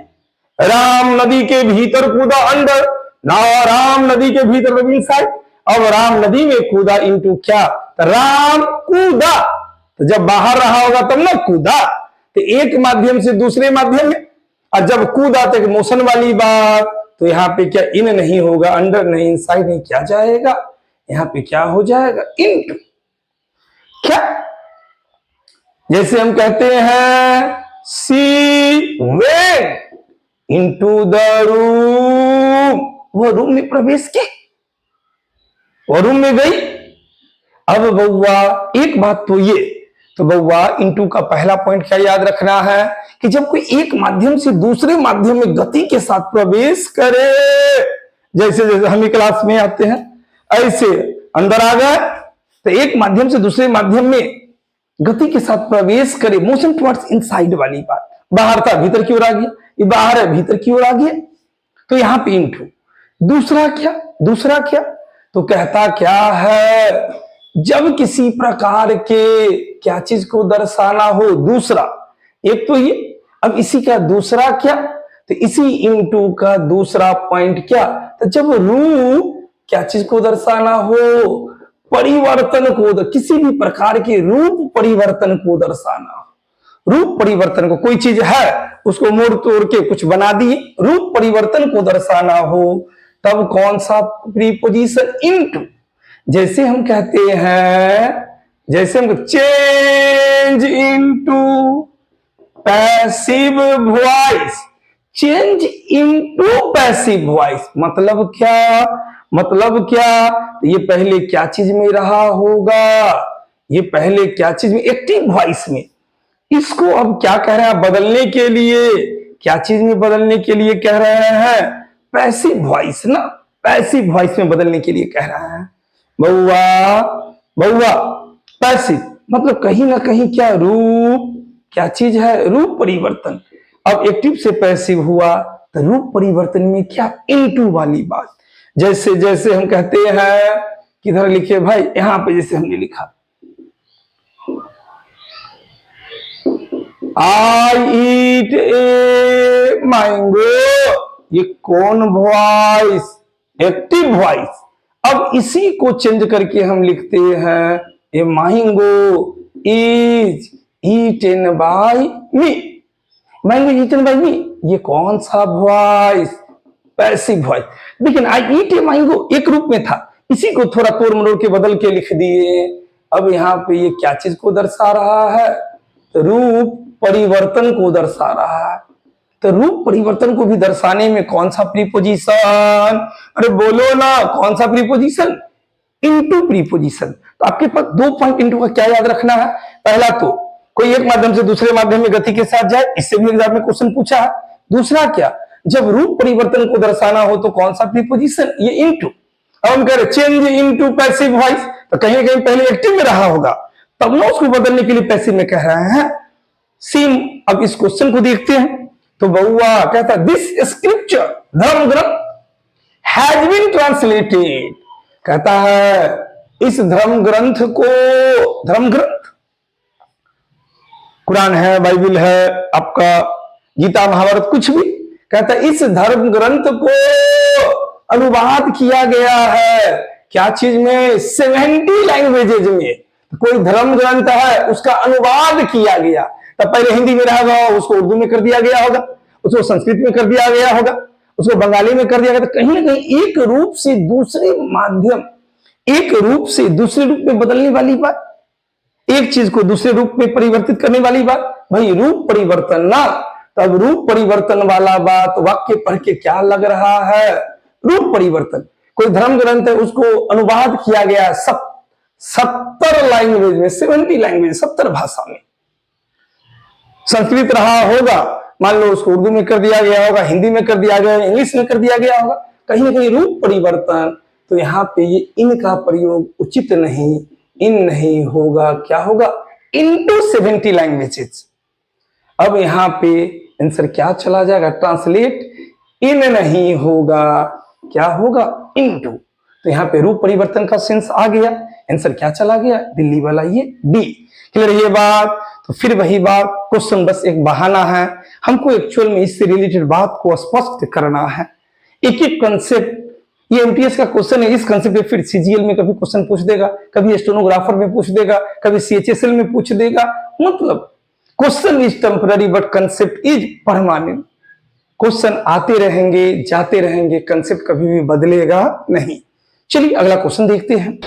राम नदी के भीतर कूदा, अंडर ना, राम नदी के भीतर इनसाइड। अब राम नदी में कूदा इनटू क्या, तो राम कूदा, तो जब बाहर रहा होगा तब ना कूदा, तो एक माध्यम से दूसरे माध्यम में, और जब कूदा तो मोशन वाली बात। तो यहाँ पे क्या इन नहीं होगा, अंडर नहीं, इनसाइड नहीं, क्या जाएगा, यहाँ पे क्या हो जाएगा, इनटू। क्या, जैसे हम कहते हैं she went into the room, वो रूम में प्रवेश की, वो रूम में गई। अब बउआ एक बात तो ये, तो बउआ इनटू का पहला पॉइंट क्या याद रखना है कि जब कोई एक माध्यम से दूसरे माध्यम में गति के साथ प्रवेश करे, जैसे हम ही क्लास में आते हैं, ऐसे अंदर आ गए तो एक माध्यम से दूसरे माध्यम में गति के साथ प्रवेश करे, मोशन टुवर्ड्स इनसाइड वाली बात। बाहर था भीतर की ओर आ गया, ये बाहर है भीतर की ओर आ गया, तो यहां पे इनटू। दूसरा क्या, तो कहता क्या है, जब किसी प्रकार के क्या चीज को दर्शाना हो, दूसरा, एक तो ये, अब इसी का दूसरा क्या, तो इसी इनटू का दूसरा पॉइंट क्या, तो जब रूप क्या चीज को दर्शाना हो, परिवर्तन को, किसी भी प्रकार के रूप परिवर्तन को दर्शाना हो, रूप परिवर्तन को, कोई चीज है उसको मोड़ तोड़ के कुछ बना दिए, रूप परिवर्तन को दर्शाना हो तब कौन सा प्रीपोजिशन? इनटू। जैसे हम कहते हैं, जैसे हम change into passive voice, change into passive voice मतलब क्या? मतलब क्या? ये पहले क्या चीज में रहा होगा? ये पहले क्या चीज में? एक्टिव वॉइस में। इसको अब क्या कह रहे हैं? बदलने के लिए क्या चीज में बदलने के लिए कह रहे हैं? पैसिव वॉइस ना, पैसिव वॉइस में बदलने के लिए कह रहे हैं। बउआ बउआ, पैसिव मतलब कहीं ना कहीं क्या? रूप, क्या चीज है? रूप परिवर्तन। अब एक्टिव से पैसिव हुआ तो रूप परिवर्तन में क्या? इनटू वाली बात। जैसे जैसे हम कहते हैं, किधर लिखे भाई? यहां पे जैसे हमने लिखा आई ईट ए मैंगो, ये कौन वॉइस? Active voice. अब इसी को चेंज करके हम लिखते हैं a mango is eaten by me, mango eaten by me, ये कौन सा वॉइस? Passive voice. लेकिन आई ईट ए मैंगो एक रूप में था, इसी को थोड़ा तोड़ मरोड़ के बदल के लिख दिए। अब यहाँ पे ये क्या चीज को दर्शा रहा है? रूप परिवर्तन को दर्शा रहा है। तो रूप परिवर्तन को भी दर्शाने में कौन सा प्रीपोजिशन? अरे बोलो ना, कौन सा प्रीपोजिशन? Into preposition. तो आपके पास 2 पॉइंट इनटू का क्या याद रखना है? पहला तो कोई एक माध्यम से दूसरे माध्यम में गति के साथ जाए, इससे भी एग्जाम में क्वेश्चन पूछा है। दूसरा क्या? जब रूप परिवर्तन को दर्शाना हो तो कौन सा प्रीपोजिशन? ये इनटू। अब हम कह रहे चेंज इनटू पैसिव वॉइस, तो कहीं ना कहीं पहले एक्टिव में रहा होगा, तब ना उसको बदलने के लिए पैसिव में कह रहे हैं। सेम अब इस क्वेश्चन को देखते हैं। तो बउआ कहता दिस स्क्रिप्चर धर्म ग्रंथ हैज बीन ट्रांसलेटेड, कहता है इस धर्म ग्रंथ को, धर्म ग्रंथ कुरान है, बाइबल है, आपका गीता महाभारत कुछ भी, कहता है इस धर्म ग्रंथ को अनुवाद किया गया है क्या चीज में? 70 लैंग्वेजेज में। कोई धर्म ग्रंथ है उसका अनुवाद किया गया, तब पहले हिंदी में रहा होगा, उसको उर्दू में कर दिया गया होगा, उसको संस्कृत में कर दिया गया होगा, उसको बंगाली में कर दिया गया। तो कहीं ना कहीं एक रूप से दूसरे माध्यम, एक रूप से दूसरे रूप में बदलने वाली बात, एक चीज को दूसरे रूप में परिवर्तित करने वाली बात, भाई रूप परिवर्तन ना। तब रूप परिवर्तन वाला बात वाक्य पढ़ के क्या लग रहा है? रूप परिवर्तन। कोई धर्म ग्रंथ है उसको अनुवाद किया गया 70 लैंग्वेज में, 70 लैंग्वेज, 70 भाषा में। संस्कृत रहा होगा, मान लो उसको उर्दू में कर दिया गया होगा, हिंदी में कर दिया गया, इंग्लिश में कर दिया गया होगा, कहीं ना कहीं रूप परिवर्तन। तो यहाँ पे ये इन का प्रयोग उचित नहीं, इन नहीं होगा, क्या होगा? Into 70 languages. अब यहाँ पे आंसर क्या चला जाएगा? ट्रांसलेट। इन नहीं होगा, क्या होगा? इनटू। तो यहाँ पे रूप परिवर्तन का सेंस आ गया, आंसर क्या चला गया? दिल्ली वाला ये डी। क्लियर ये बात? तो फिर वही बात, क्वेश्चन बस एक बहाना है, हमको एक्चुअल में इससे रिलेटेड बात को स्पष्ट करना है। एक एक कंसेप्ट, ये एमटीएस का क्वेश्चन है, इस कंसेप्ट पे फिर सीजीएल में कभी क्वेश्चन पूछ देगा, कभी स्टेनोग्राफर में पूछ देगा, कभी सीएचएसएल में पूछ देगा। मतलब question is temporary but concept is permanent. Question आते रहेंगे, जाते रहेंगे, कंसेप्ट कभी भी बदलेगा नहीं। चलिए अगला क्वेश्चन देखते हैं।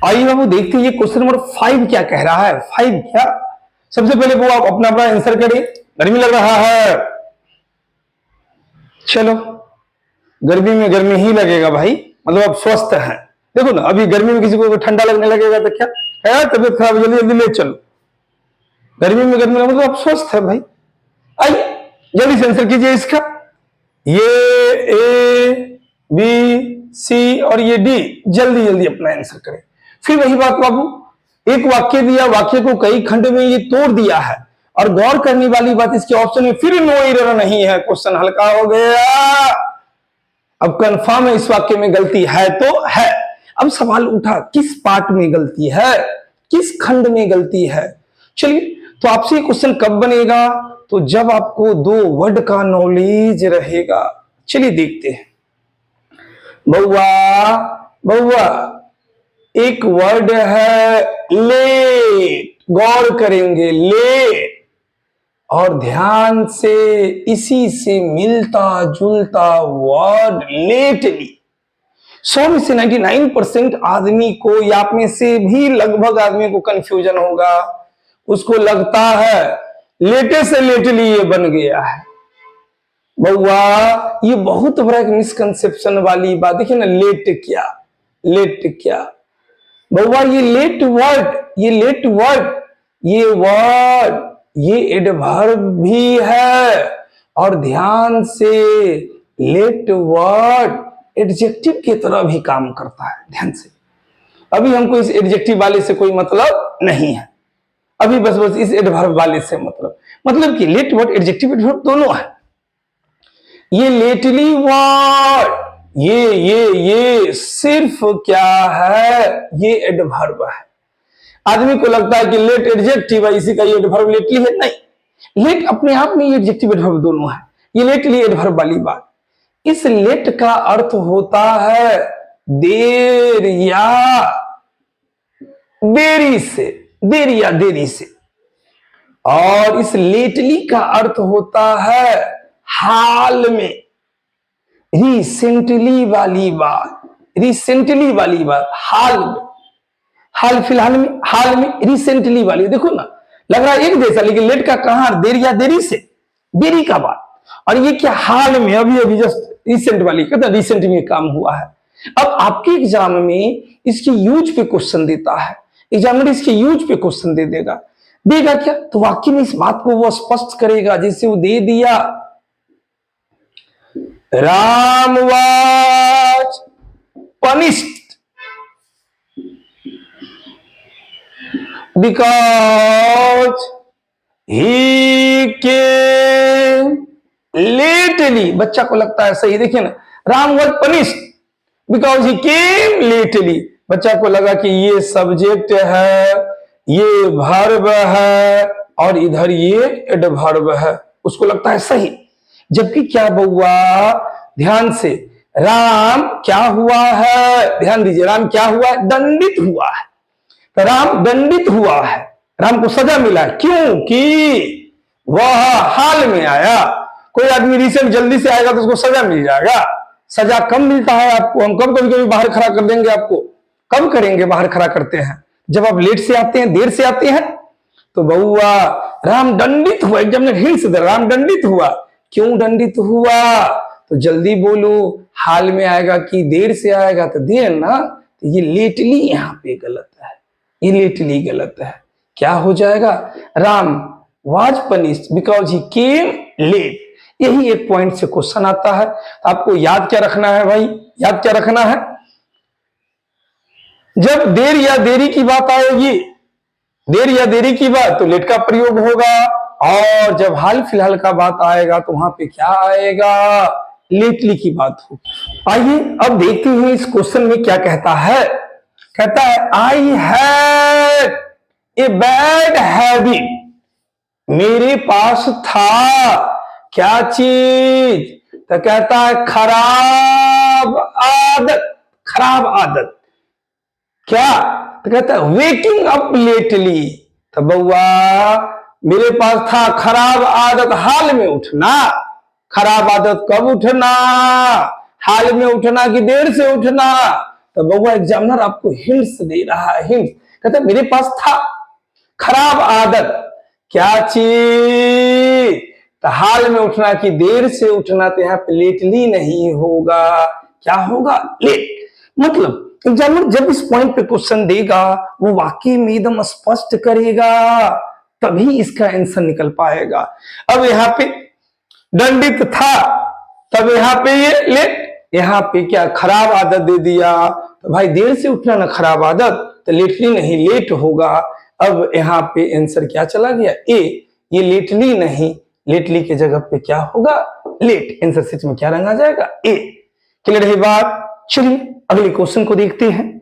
आइए बाबू देखते हैं ये क्वेश्चन नंबर 5 क्या कह रहा है। 5 क्या? सबसे पहले वो आप अपना अपना आंसर करिए। गर्मी लग रहा है, चलो गर्मी में गर्मी ही लगेगा भाई, मतलब आप स्वस्थ हैं। देखो ना, अभी गर्मी में किसी को ठंडा लगने लगेगा तो क्या है, तबियत खराब, जल्दी जल्दी ले चलो। गर्मी में गर्मी मतलब आप स्वस्थ है भाई। आइए जल्दी से आंसर कीजिए इसका। ये ए बी सी और ये डी, जल्दी जल्दी अपना आंसर करें। फिर वही बात बाबू, एक वाक्य दिया, वाक्य को कई खंड में ये तोड़ दिया है, और गौर करने वाली बात इसके ऑप्शन में फिर नो एरर नहीं है, क्वेश्चन हल्का हो गया। अब कंफर्म है इस वाक्य में गलती है तो है। अब सवाल उठा किस पार्ट में गलती है, किस खंड में गलती है। चलिए, तो आपसे क्वेश्चन कब बनेगा? तो जब आपको 2 वर्ड का नॉलेज रहेगा। चलिए देखते हैं। बउआ बउआ, एक वर्ड है लेट, गौर करेंगे लेट। और ध्यान से इसी से मिलता जुलता वर्ड लेटली 100 में से 99% आदमी को या आप में से भी लगभग आदमी को कंफ्यूजन होगा। उसको लगता है लेटे से लेटली ये बन गया है। बउआ ये बहुत बड़ा एक मिसकंसेप्शन वाली बात। देखिए ना, लेट क्या बउआ, ये लेट वर्ड ये एडवर्ब भी है। और ध्यान से लेट वर्ड एडजेक्टिव की तरह भी काम करता है। ध्यान से, अभी हमको इस एडजेक्टिव वाले से कोई मतलब नहीं है, अभी बस इस एडवर्ब वाले से मतलब कि लेट वर्ड एडजेक्टिव एडवर्ब दोनों है। ये लेटली वर्ड ये सिर्फ क्या है, ये एडवर्ब है। आदमी को लगता है कि लेट एडजेक्टिव है, इसी का ये एडवर्ब लेटली है। नहीं, लेट अपने आप में ये एडजेक्टिव एडवर्ब दोनों है। ये लेटली एडवर्ब वाली बात। इस लेट का अर्थ होता है देर या देरी से, और इस लेटली का अर्थ होता है हाल में, रिसेंटली वाली बात, हाल में रिसेंटली वाली। देखो ना, लग रहा है एक जैसा, लेकिन लेट का कहां देर या देरी का बात, और ये क्या हाल में, अभी जस्ट रिसेंट वाली, कहता रिसेंट में काम हुआ है। अब आपके एग्जाम में इसके यूज पे क्वेश्चन देता है, एग्जामिनर इसके यूज पे क्वेश्चन देगा क्या, तो वाक्य में इस बात को वो स्पष्ट करेगा। जैसे वो दे दिया, Ram was punished because he came lately. बच्चा को लगता है सही, देखिए ना, Ram was punished because he came lately. बच्चा को लगा कि ये सब्जेक्ट है, ये वर्ब है, और इधर ये एडवर्ब है, उसको लगता है सही। जबकि क्या बउआ, ध्यान से, राम क्या हुआ है, ध्यान दीजिए, राम क्या हुआ है, दंडित हुआ है। तो राम दंडित हुआ है, राम को सजा मिला, क्योंकि वह हाल में आया। कोई आदमी रिसेंट जल्दी से आएगा तो उसको सजा मिल जाएगा। सजा कब मिलता है आपको, हम कब कभी बाहर खड़ा कर देंगे आपको, कब करेंगे, बाहर खड़ा करते हैं जब आप लेट से आते हैं, देर से आते हैं। तो बउआ राम दंडित हुआ, एकदम हिंस दे, राम दंडित हुआ। क्यों दंडित हुआ, तो जल्दी बोलो, हाल में आएगा कि देर से आएगा, तो देर ना, तो ये लेटली यहां पे गलत है, ये लेटली गलत है। क्या हो जाएगा, Ram was punished because he came late. यही एक पॉइंट से क्वेश्चन आता है। आपको याद क्या रखना है भाई, याद क्या रखना है, जब देर या देरी की बात आएगी, देर या देरी की बात, तो लेट का प्रयोग होगा, और जब हाल फिलहाल का बात आएगा तो वहां पे क्या आएगा, लेटली की बात होगी। आइए अब देखते हैं इस क्वेश्चन में क्या कहता है। कहता है I had a bad habit, मेरे पास था क्या चीज, तो कहता है खराब आदत। क्या, तो कहता है वेकिंग अप लेटली। तो बउआ मेरे पास था खराब आदत हाल में उठना। खराब आदत कब उठना, हाल में उठना कि देर से उठना। तो बउआ एग्जामिनर आपको हिंट्स दे रहा है, हिंट्स। कहता है मेरे पास था खराब आदत, क्या चीज, तो हाल में उठना कि देर से उठना। तो यहाँ पे लेटली नहीं होगा, क्या होगा, लेट। मतलब एग्जामिनर जब इस पॉइंट पे क्वेश्चन देगा, वो वाकई में एकदम स्पष्ट करेगा, तभी इसका आंसर निकल पाएगा। अब यहाँ पे दंडित था, तब यहाँ पे ये लेट, यहाँ पे क्या खराब आदत दे दिया, तो भाई देर से उठना ना खराब आदत, तो लेटली नहीं लेट होगा। अब यहाँ पे आंसर क्या चला गया, ए। ये लेटली नहीं, लेटली के जगह पे क्या होगा, लेट। आंसर सीट में क्या रंग आ जाएगा, ए। क्लियर है बात। चलिए अगले क्वेश्चन को देखते हैं।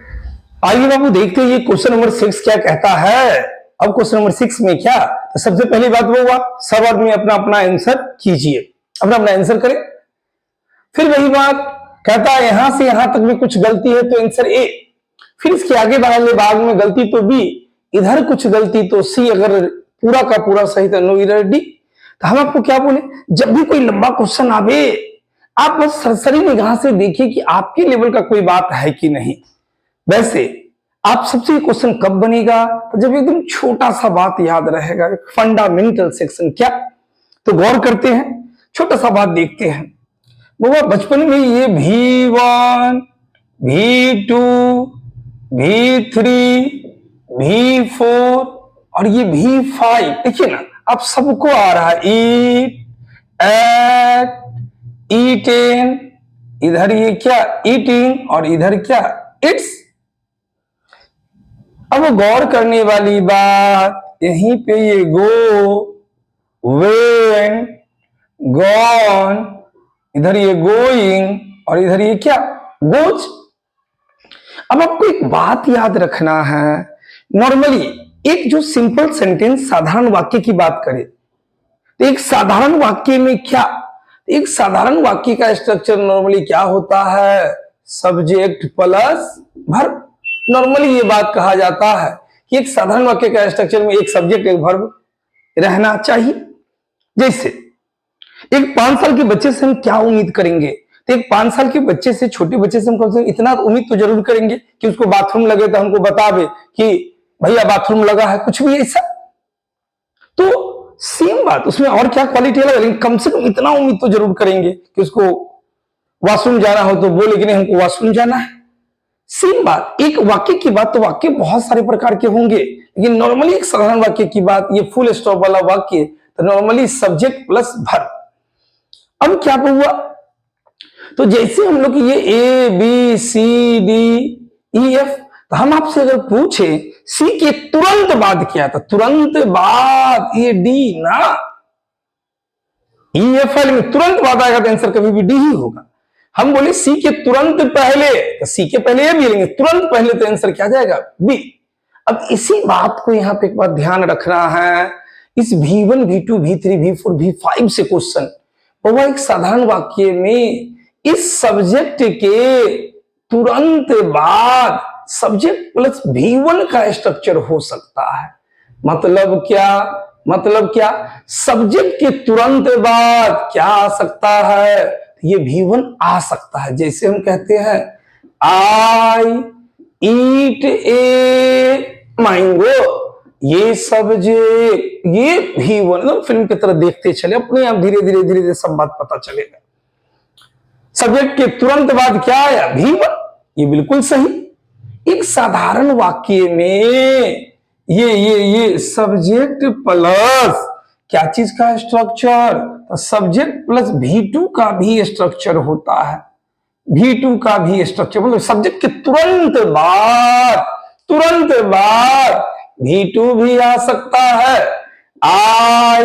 आइए बाबू देखते हैं ये क्वेश्चन नंबर 6 क्या कहता है। अब क्वेश्चन नंबर 6 में क्या, तो सबसे पहली बात वो हुआ, सब आदमी अपना अपना आंसर कीजिए, अपना अपना आंसर करें। फिर वही बात कहता है यहां से यहां तक भी कुछ गलती है तो आंसर ए, फिर इसके आगे वाले भाग में गलती तो बी, इधर कुछ गलती तो सी, अगर पूरा का पूरा सही तो नो इधर डी। तो हम आपको क्या बोले, जब भी कोई लंबा क्वेश्चन आवे आप बस सरसरी निगाह से देखिए कि आपके लेवल का कोई बात है कि नहीं। वैसे आप सबसे क्वेश्चन कब बनेगा, तो जब एकदम छोटा सा बात याद रहेगा, फंडामेंटल सेक्शन। क्या, तो गौर करते हैं, छोटा सा बात देखते हैं। वो बचपन में ये V1 V2 V3 V4 और ये V5 देखिए ना, अब सबको आ रहा है ईट, एट, ईटेन, इधर ये क्या ईटिंग और इधर क्या इट्स। अब गौर करने वाली बात यहीं पे ये गो, वेन, गॉन, इधर ये गोइंग और इधर ये क्या गोज। अब आपको एक बात याद रखना है, नॉर्मली एक जो सिंपल सेंटेंस साधारण वाक्य की बात करें तो एक साधारण वाक्य में क्या, एक साधारण वाक्य का स्ट्रक्चर नॉर्मली क्या होता है, सब्जेक्ट प्लस वर्ब। नॉर्मली ये बात कहा जाता है कि एक साधारण वाक्य का स्ट्रक्चर में एक सब्जेक्ट एक वर्ब रहना चाहिए। जैसे एक 5 साल के बच्चे से हम क्या उम्मीद करेंगे, तो एक 5 साल के बच्चे से, छोटे बच्चे से हम कम से कम इतना उम्मीद तो जरूर करेंगे कि उसको बाथरूम लगे तो हमको बतावे कि भैया बाथरूम लगा है, कुछ भी ऐसा। तो सेम बात उसमें और क्या क्वालिटी अलग, लेकिन कम से कम इतना उम्मीद तो जरूर करेंगे कि उसको वॉशरूम जाना हो तो बोले कि नहीं हमको वॉशरूम जाना है। सेम बात एक वाक्य की बात, तो वाक्य बहुत सारे प्रकार के होंगे, लेकिन नॉर्मली एक साधारण वाक्य की बात, ये फुल स्टॉप वाला वाक्य, तो नॉर्मली सब्जेक्ट प्लस वर्ब। अब क्या हुआ, तो जैसे हम लोग ये A B C D E F, तो हम आपसे अगर पूछे सी के तुरंत बाद क्या, तो तुरंत बाद ये डी ना, ई एफ एल में तुरंत बाद आएगा तो आंसर कभी भी डी ही होगा। हम बोले सी के तुरंत पहले, तो सी के पहले ये भी लेंगे, तुरंत पहले तो आंसर क्या जाएगा बी। अब इसी बात को यहां पे एक बात ध्यान रखना है, इस V1 V2 V3 V4 V5 से क्वेश्चन, वह एक साधारण वाक्य में इस सब्जेक्ट के तुरंत बाद सब्जेक्ट प्लस V1 का स्ट्रक्चर हो सकता है। मतलब क्या, मतलब क्या, सब्जेक्ट के तुरंत बाद क्या आ सकता है, ये V1 आ सकता है। जैसे हम कहते हैं आई ईट ए मैंगो, ये सब्जेक्ट ये V1, तो फिल्म की तरह देखते चले, अपने आप धीरे धीरे धीरे धीरे सब बात पता चलेगा। सब्जेक्ट के तुरंत बाद क्या आया V1, ये बिल्कुल सही। एक साधारण वाक्य में ये सब्जेक्ट प्लस क्या चीज का स्ट्रक्चर, तो सब्जेक्ट प्लस V2 का भी स्ट्रक्चर होता है। V2 का भी स्ट्रक्चर मतलब सब्जेक्ट के तुरंत बाद V2 भी आ सकता है। I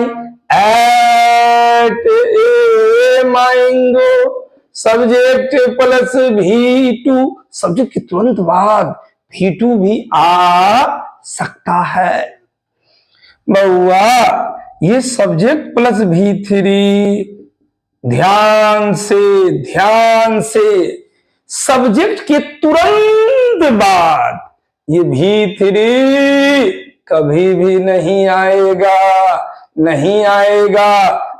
ate a mango, subject plus V2, subject के तुरंत बाद V2 भी आ सकता है। बउआ ये सब्जेक्ट प्लस V3, ध्यान से सब्जेक्ट के तुरंत बाद ये V3 कभी भी नहीं आएगा, नहीं आएगा।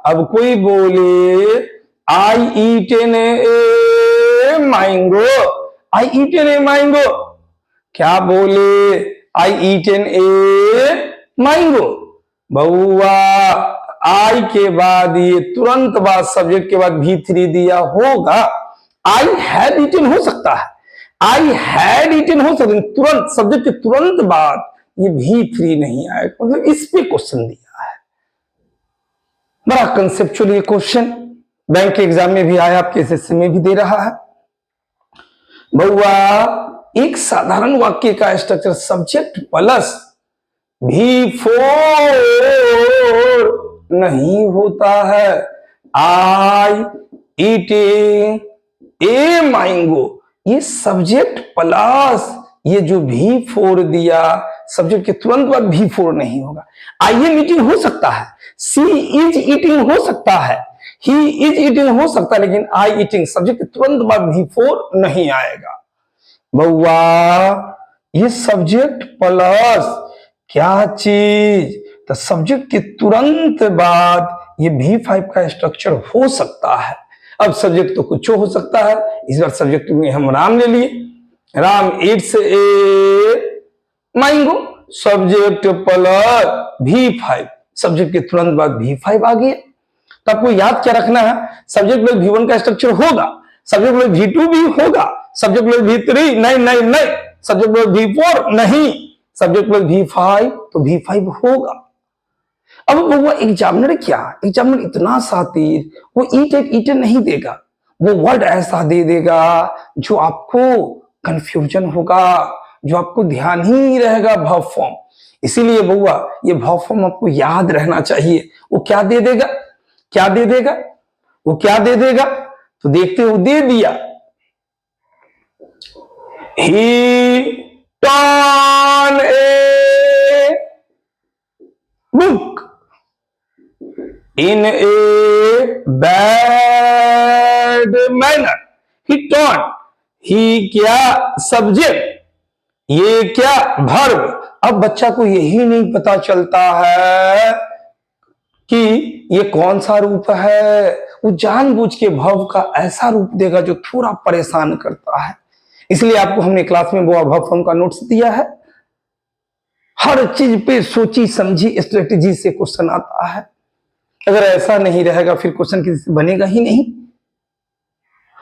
अब कोई बोले I eaten a mango, I eaten a mango, क्या बोले आई ईटेन ए मैंगो। बउआ आई के बाद ये तुरंत बाद सब्जेक्ट के बाद V3 दिया होगा, आई हैड ईटेन हो सकता है, आई हैड ईटेन हो सकता है, तुरंत सब्जेक्ट के तुरंत बाद ये V3 नहीं आएगा। मतलब इस पे क्वेश्चन दिया है, बड़ा कंसेप्चुअल ये क्वेश्चन, बैंक के एग्जाम में भी आया, आपके एसएससी में भी दे रहा है। बउआ एक साधारण वाक्य का स्ट्रक्चर सब्जेक्ट प्लस V4 नहीं होता है। आई ईटिंग ए मैंगो, ये सब्जेक्ट प्लस ये जो V4 दिया, सब्जेक्ट के तुरंत बाद V4 नहीं होगा। आई एम ईटिंग हो सकता है, सी इज ईटिंग हो सकता है, ही इज ईटिंग हो सकता है, लेकिन आई ईटिंग सब्जेक्ट के तुरंत बाद V4 नहीं आएगा। बउआ ये सब्जेक्ट प्लस क्या चीज, तो सब्जेक्ट के तुरंत बाद ये V5 का स्ट्रक्चर हो सकता है। अब सब्जेक्ट तो कुछ हो सकता है, इस बार सब्जेक्ट में हम राम ले लिए। Ram it's a mango, subject plus V5, subject के तुरंत बाद V5 आ गया। तो आपको याद क्या रखना है, सब्जेक्ट प्लस V1 का स्ट्रक्चर होगा, सब्जेक्ट प्लस V2 भी होगा, सब्जेक्ट प्लस V3 नहीं नहीं नहीं, सब्जेक्ट प्लस V4 नहीं, सब्जेक्ट प्लस V5 तो V5 होगा। अब वो एग्जामिनर क्या, एग्जामिनर इतना शातिर, वो ईट नहीं देगा, वो वर्ड ऐसा दे देगा जो आपको कंफ्यूजन होगा, जो आपको ध्यान ही नहीं रहेगा वर्ब फॉर्म। इसीलिए बउआ ये वर्ब फॉर्म आपको याद रहना चाहिए। वो क्या दे देगा, क्या दे देगा, वो क्या दे देगा, तो देखते हो दे दिया, ही turn a book in a bad manner, he turned, he क्या सब्जेक्ट, ये क्या वर्ब। अब बच्चा को यही नहीं पता चलता है कि ये कौन सा रूप है, वो जानबूझ के वर्ब का ऐसा रूप देगा जो थोड़ा परेशान करता है। इसलिए आपको हमने क्लास में वो वर्ब फॉर्म का नोट्स दिया है। हर चीज पे सोची समझी स्ट्रेटेजी से क्वेश्चन आता है। अगर ऐसा नहीं रहेगा फिर क्वेश्चन किसी से बनेगा ही नहीं।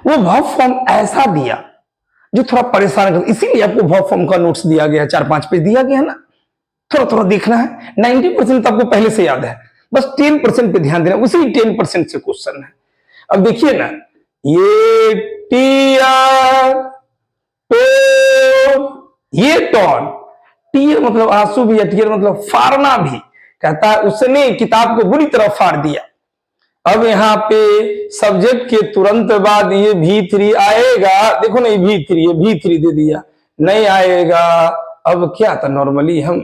वो वर्ब फॉर्म ऐसा दिया जो थोड़ा परेशान कर, इसीलिए आपको वर्ब फॉर्म का नोट्स दिया गया, 4-5 पेज दिया गया ना, थोड़ा थोड़ा देखना है। 90% तो आपको पहले से याद है, बस 10% पे ध्यान देना, उसी 10% से क्वेश्चन है। अब देखिए ना, ये टीयर तो ये टॉन, टीयर मतलब आंसू भी है, टीयर मतलब फाड़ना भी, कहता है उसने किताब को बुरी तरह फाड़ दिया। अब यहाँ पे सब्जेक्ट के तुरंत बाद ये V3 आएगा, देखो नहीं V3, ये V3 दे दिया, नहीं आएगा। अब क्या था, नॉर्मली हम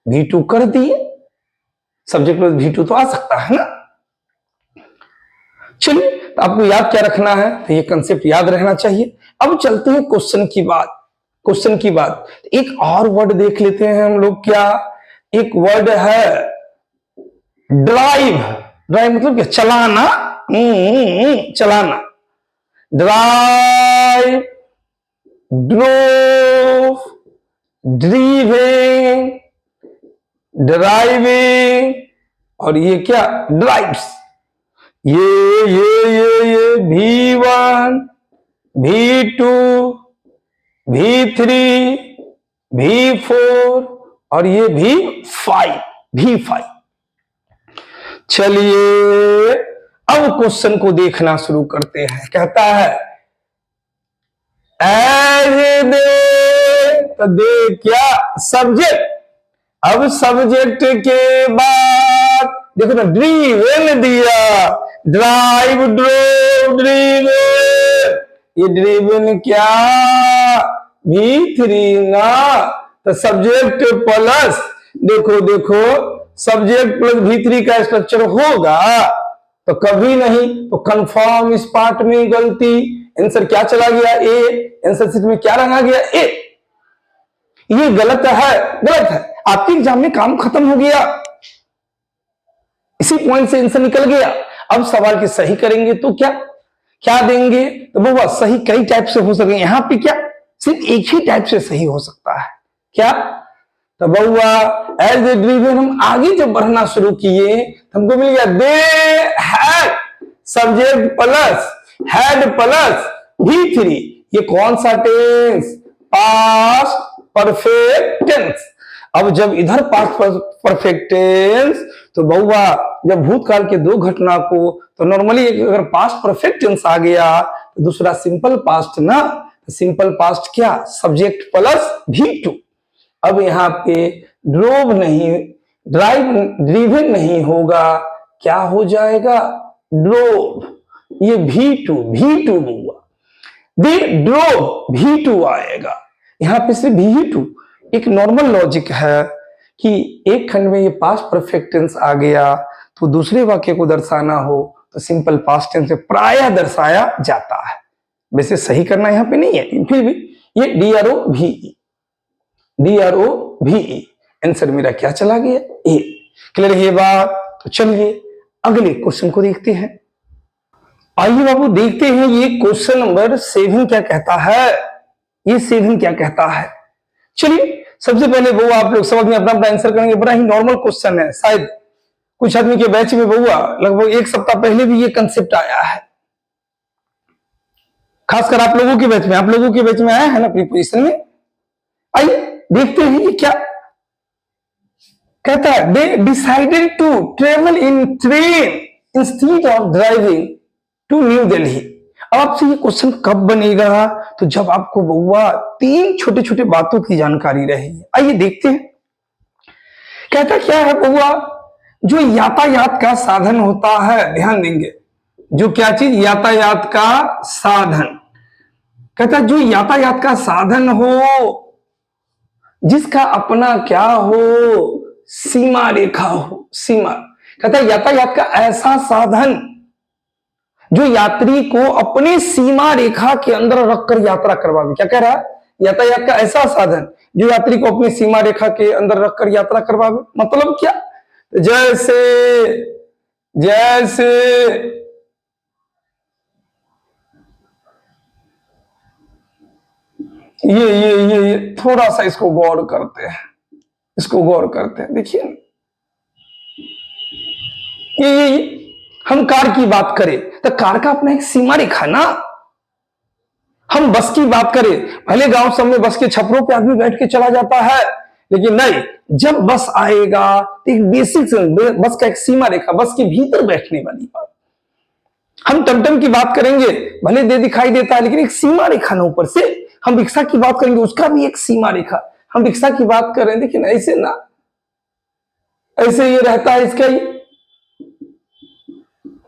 V2 कर दिए, सब्जेक्ट प्लस V2 तो आ सकता है ना। चलिए, तो आपको याद क्या रखना है, तो ये कंसेप्ट याद रहना चाहिए। अब चलते हैं क्वेश्चन की बात, क्वेश्चन की बात। एक और वर्ड देख लेते हैं हम लोग, क्या एक वर्ड है ड्राइव। ड्राइव मतलब क्या, चलाना, चलाना। ड्राइव, ड्रोव, ड्रीविंग, ड्राइविंग, और ये क्या ड्राइव्स। ये V1, V2, V3, V4 और ये V5। चलिए अब क्वेश्चन को देखना शुरू करते हैं। कहता है एज दे, तो दे क्या सब्जेक्ट। अब सब्जेक्ट के बाद देखो ना, ड्रीवन दिया, ड्राइव, ड्रोव, ड्रीवन, ये ड्रीवन क्या V3 ना, तो सब्जेक्ट प्लस, देखो सब्जेक्ट प्लस V3 का स्ट्रक्चर होगा तो कभी नहीं, तो कंफर्म इस पार्ट में गलती। आंसर क्या चला गया, ए, आंसर शीट में क्या रखा गया, ए। ये गलत है, गलत है, आपके एग्जाम में काम खत्म हो गया, इसी पॉइंट से आंसर निकल गया। अब सवाल की सही करेंगे तो क्या देंगे, तो वो सही कई टाइप से हो सके, यहां पे क्या सिर्फ एक ही टाइप से सही हो सकता है, क्या, तो बउआ एज ए ड्रीवन। हम आगे जब बढ़ना शुरू किए हमको मिल गया they had, subject plus had plus V3। ये कौन सा टेंस, पास्ट परफेक्ट टेंस। अब जब इधर पास्ट परफेक्ट टेंस, तो बउआ जब भूतकाल के दो घटना को, तो नॉर्मली अगर पास्ट परफेक्ट टेंस आ गया तो दूसरा सिंपल पास्ट ना, सिंपल पास्ट क्या, सब्जेक्ट प्लस V2। अब यहाँ पे ड्रोव नहीं, ड्रीवन नहीं होगा, क्या हो जाएगा, ड्रोव, ये V2 होगा, दे ड्रोव, V2 आएगा। यहाँ पे सिर्फ V2। एक नॉर्मल लॉजिक है कि एक खंड में ये पास्ट परफेक्ट टेंस आ गया तो दूसरे वाक्य को दर्शाना हो तो सिंपल पास्ट टेंस में प्रायः दर्शाया जाता है। वैसे सही करना यहाँ पे नहीं है, फिर भी ये DROVE, आंसर मेरा क्या चला गया, ए। क्लियर है ये बात, तो चलिए अगले क्वेश्चन को देखते हैं। आइए बाबू देखते हैं ये क्वेश्चन नंबर 7 क्या कहता है। ये 7 क्या कहता है, चलिए सबसे पहले वो आप लोग सब में अपना अपना आंसर करेंगे। बड़ा ही नॉर्मल क्वेश्चन है, शायद कुछ आदमी के बैच में बहुआ लगभग 1 सप्ताह पहले भी ये कंसेप्ट आया है, खासकर आप लोगों के बैच में, आप लोगों के बैच में आया है ना प्रीपोजिशन में। आइए देखते हैं ये क्या कहता है। They decided to travel in train instead of driving to New Delhi. अब आपसे ये क्वेश्चन कब बनेगा, तो जब आपको बउआ 3 छोटे छोटे बातों की जानकारी रहेगी। आइए देखते हैं कहता क्या है बउआ, जो यातायात का साधन होता है, ध्यान देंगे, जो क्या चीज, यातायात का साधन। कहता जो यातायात का साधन हो जिसका अपना क्या हो, सीमा रेखा हो। सीमा कहता यातायात का ऐसा साधन जो यात्री को अपने सीमा रेखा के अंदर रखकर यात्रा करवावे। क्या कह रहा है, यातायात का ऐसा साधन जो यात्री को अपनी सीमा रेखा के अंदर रखकर यात्रा करवावे। मतलब क्या, जैसे जैसे ये थोड़ा सा इसको गौर करते हैं, इसको गौर करते हैं। देखिए ये हम कार की बात करें तो कार का अपना एक सीमा रेखा ना। हम बस की बात करें, पहले गांव सब में बस के छपरों पे आदमी बैठ के चला जाता है, लेकिन नहीं, जब बस आएगा तो एक बेसिक बस का एक सीमा रेखा, बस के भीतर बैठने वाली बात। हम टमटम की बात करेंगे, भले दे दिखाई देता है लेकिन एक सीमा रेखा ना ऊपर से। हम रिक्शा की बात करेंगे, उसका भी एक सीमा रेखा। हम रिक्शा की बात कर रहे हैं, लेकिन ऐसे ना, ऐसे ये रहता है इसका ही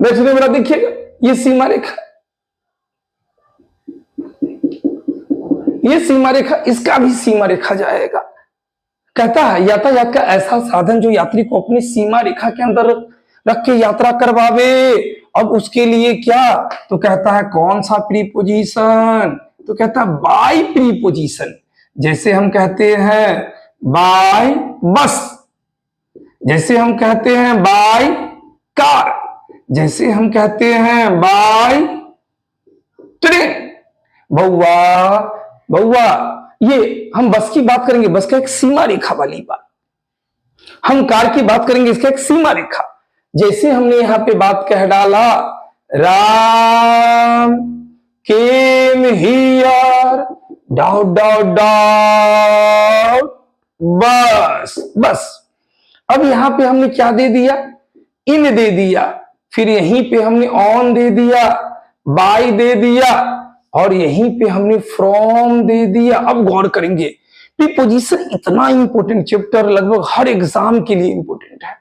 बैठने वाला, देखिएगा ये सीमा रेखा, ये सीमा रेखा, इसका भी सीमा रेखा जाएगा। कहता है यातायात का ऐसा साधन जो यात्री को अपनी सीमा रेखा के अंदर रख के यात्रा करवावे। अब उसके लिए क्या, तो कहता है कौन सा प्रीपोजिशन, तो कहता है बाय प्रीपोजिशन। जैसे हम कहते हैं बाय बस, जैसे हम कहते हैं बाय कार, जैसे हम कहते हैं बाय ट्रेन। बउआ बउआ ये हम बस की बात करेंगे, बस का एक सीमा रेखा वाली बात। हम कार की बात करेंगे, इसका एक सीमा रेखा। जैसे हमने यहां पे बात कह डाला, Ram came here dot dot dot बस, बस। अब यहां पे हमने क्या दे दिया, इन दे दिया, फिर यहीं पे हमने ऑन दे दिया, बाय दे दिया, और यहीं पे हमने फ्रॉम दे दिया। अब गौर करेंगे, प्रीपोजिशन इतना इंपॉर्टेंट चैप्टर, लगभग हर एग्जाम के लिए इंपॉर्टेंट है।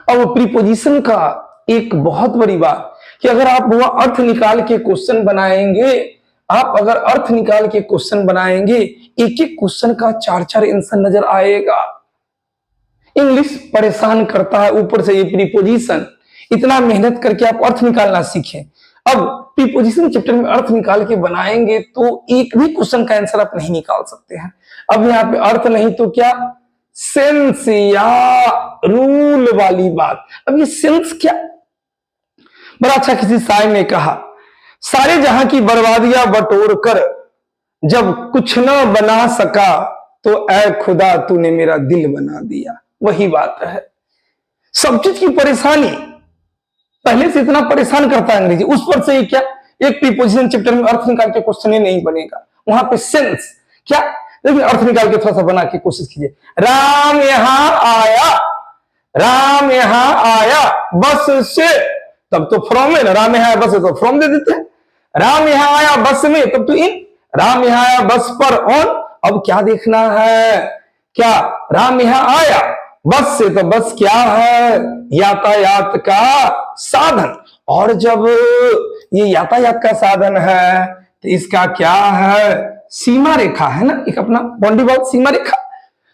अब प्रीपोजिशन का एक बहुत बड़ी बात कि अगर आप वो अर्थ निकाल के क्वेश्चन बनाएंगे, आप अगर अर्थ निकाल के क्वेश्चन बनाएंगे, एक एक क्वेश्चन का 4-4 आंसर नजर आएगा। इंग्लिश परेशान करता है, ऊपर से ये प्रीपोजिशन। इतना मेहनत करके आप अर्थ निकालना सीखें। अब प्रीपोजिशन चैप्टर में अर्थ निकाल के बनाएंगे तो एक भी क्वेश्चन का आंसर आप नहीं निकाल सकते हैं। अब यहाँ पे अर्थ नहीं तो क्या, सेंस या रूल वाली बात। अब ये सेंस क्या, बड़ा अच्छा किसी शायर ने कहा, सारे जहां की बर्बादियां बटोर कर जब कुछ ना बना सका तो ऐ खुदा तूने मेरा दिल बना दिया। वही बात है, सब चीज की परेशानी पहले से इतना परेशान करता है अंग्रेजी, उस पर से क्या एक प्रीपोजिशन चैप्टर में अर्थ निकाल के क्वेश्चन ही नहीं बनेगा। वहां पे सेंस क्या, लेकिन अर्थ निकाल के थोड़ा सा बना के कोशिश कीजिए। राम यहां आया, राम यहां आया बस से, तब तो फ्रॉम है ना, राम यहां आया बस है तो फ्रॉम दे देते हैं। राम यहां आया बस में, तब तो इन। राम यहां आया बस पर ऑन। अब क्या देखना है, क्या राम यहां आया बस से, तो बस क्या है, यातायात का साधन। और जब ये यातायात का साधन है तो इसका क्या है, सीमा रेखा है ना, एक अपना बाउंड्री वॉल सीमा रेखा।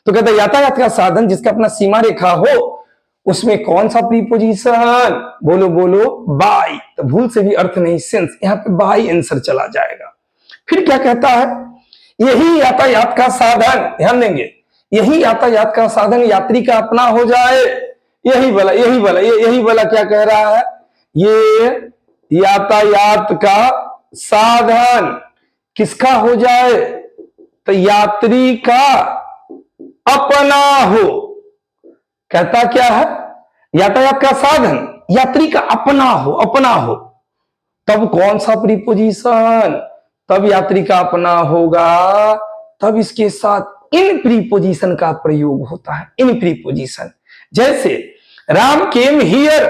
तो कहता है यातायात का साधन जिसका अपना सीमा रेखा हो, उसमें कौन सा प्रीपोजिशन, बोलो बोलो बाय। तो भूल से भी अर्थ नहीं, सेंस, यहां पे बाय आंसर चला जाएगा। फिर क्या कहता है, यही यातायात का साधन, ध्यान देंगे, यही यातायात का साधन यात्री का अपना हो जाए, यही वाला क्या कह रहा है? ये यातायात का साधन किसका हो जाए? तो यात्री का अपना हो। कहता क्या है? यातायात का साधन यात्री का अपना हो। तब कौन सा प्रीपोजिशन? तब यात्री का अपना होगा, तब इसके साथ इन प्रीपोजिशन का प्रयोग होता है। इन प्रीपोजिशन जैसे राम केम हियर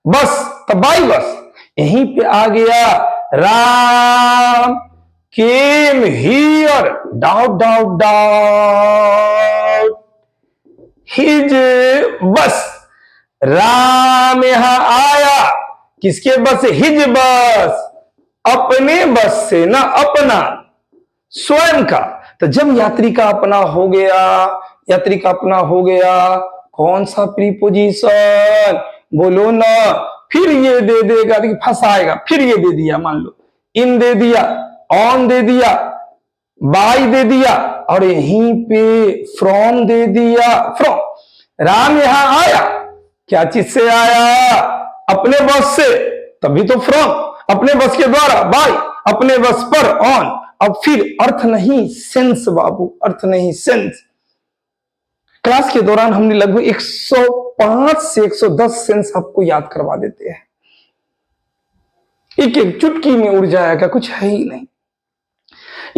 बस, तब बाई बस यहीं पे आ गया राम केम हियर डाउट हिज बस। राम यहां आया किसके बस से? हिज बस, अपने बस से ना, अपना स्वयं का। तो जब यात्री का अपना हो गया, कौन सा प्रीपोजिशन? बोलो ना। फिर ये दे देगा, फंसाएगा। फिर ये दे दिया, मान लो इन दे दिया, ऑन दे दिया, बाय दे दिया, और यहीं पे फ्रॉम दे दिया। फ्रॉम राम यहां आया, क्या चीज से आया? अपने बस से, तभी तो फ्रॉम। अपने बस के द्वारा बाय, अपने बस पर ऑन। अब फिर अर्थ नहीं सेंस बाबू, अर्थ नहीं सेंस। क्लास के दौरान हमने लगभग 105 से 110 सेंस आपको याद करवा देते हैं। एक एक चुटकी में उड़ जाएगा, कुछ है ही नहीं।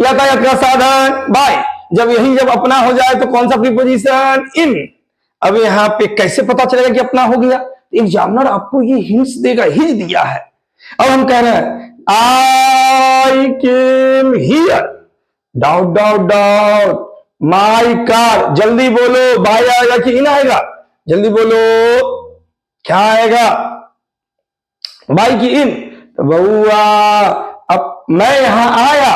यातायात का साधन बाय, जब अपना हो जाए तो कौन सा प्रीपोजिशन? इन। अब यहां पे कैसे पता चलेगा कि अपना हो गया? एग्जामिनर आपको ये हिंट्स देगा, हिज दिया है। अब हम कह रहे हैं I came here doubt my car. जल्दी बोलो, बाय आएगा कि इन आएगा? जल्दी बोलो, क्या आएगा? बाय की इन? तो बउआ अब मैं यहां आया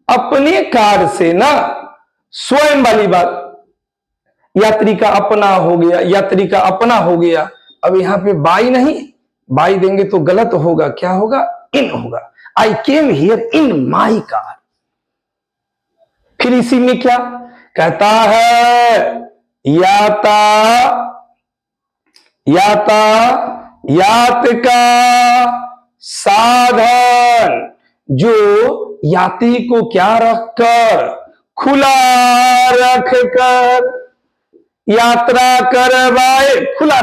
अपने कार से ना, स्वयं वाली बात। यात्री का अपना हो गया। अब यहां पे बाई नहीं, बाई देंगे तो गलत होगा। क्या होगा? इन होगा। I came here in my car. फिर इसी में क्या कहता है? यातायात का साधन जो यात्री को क्या रखकर? खुला रखकर यात्रा करवाए। खुला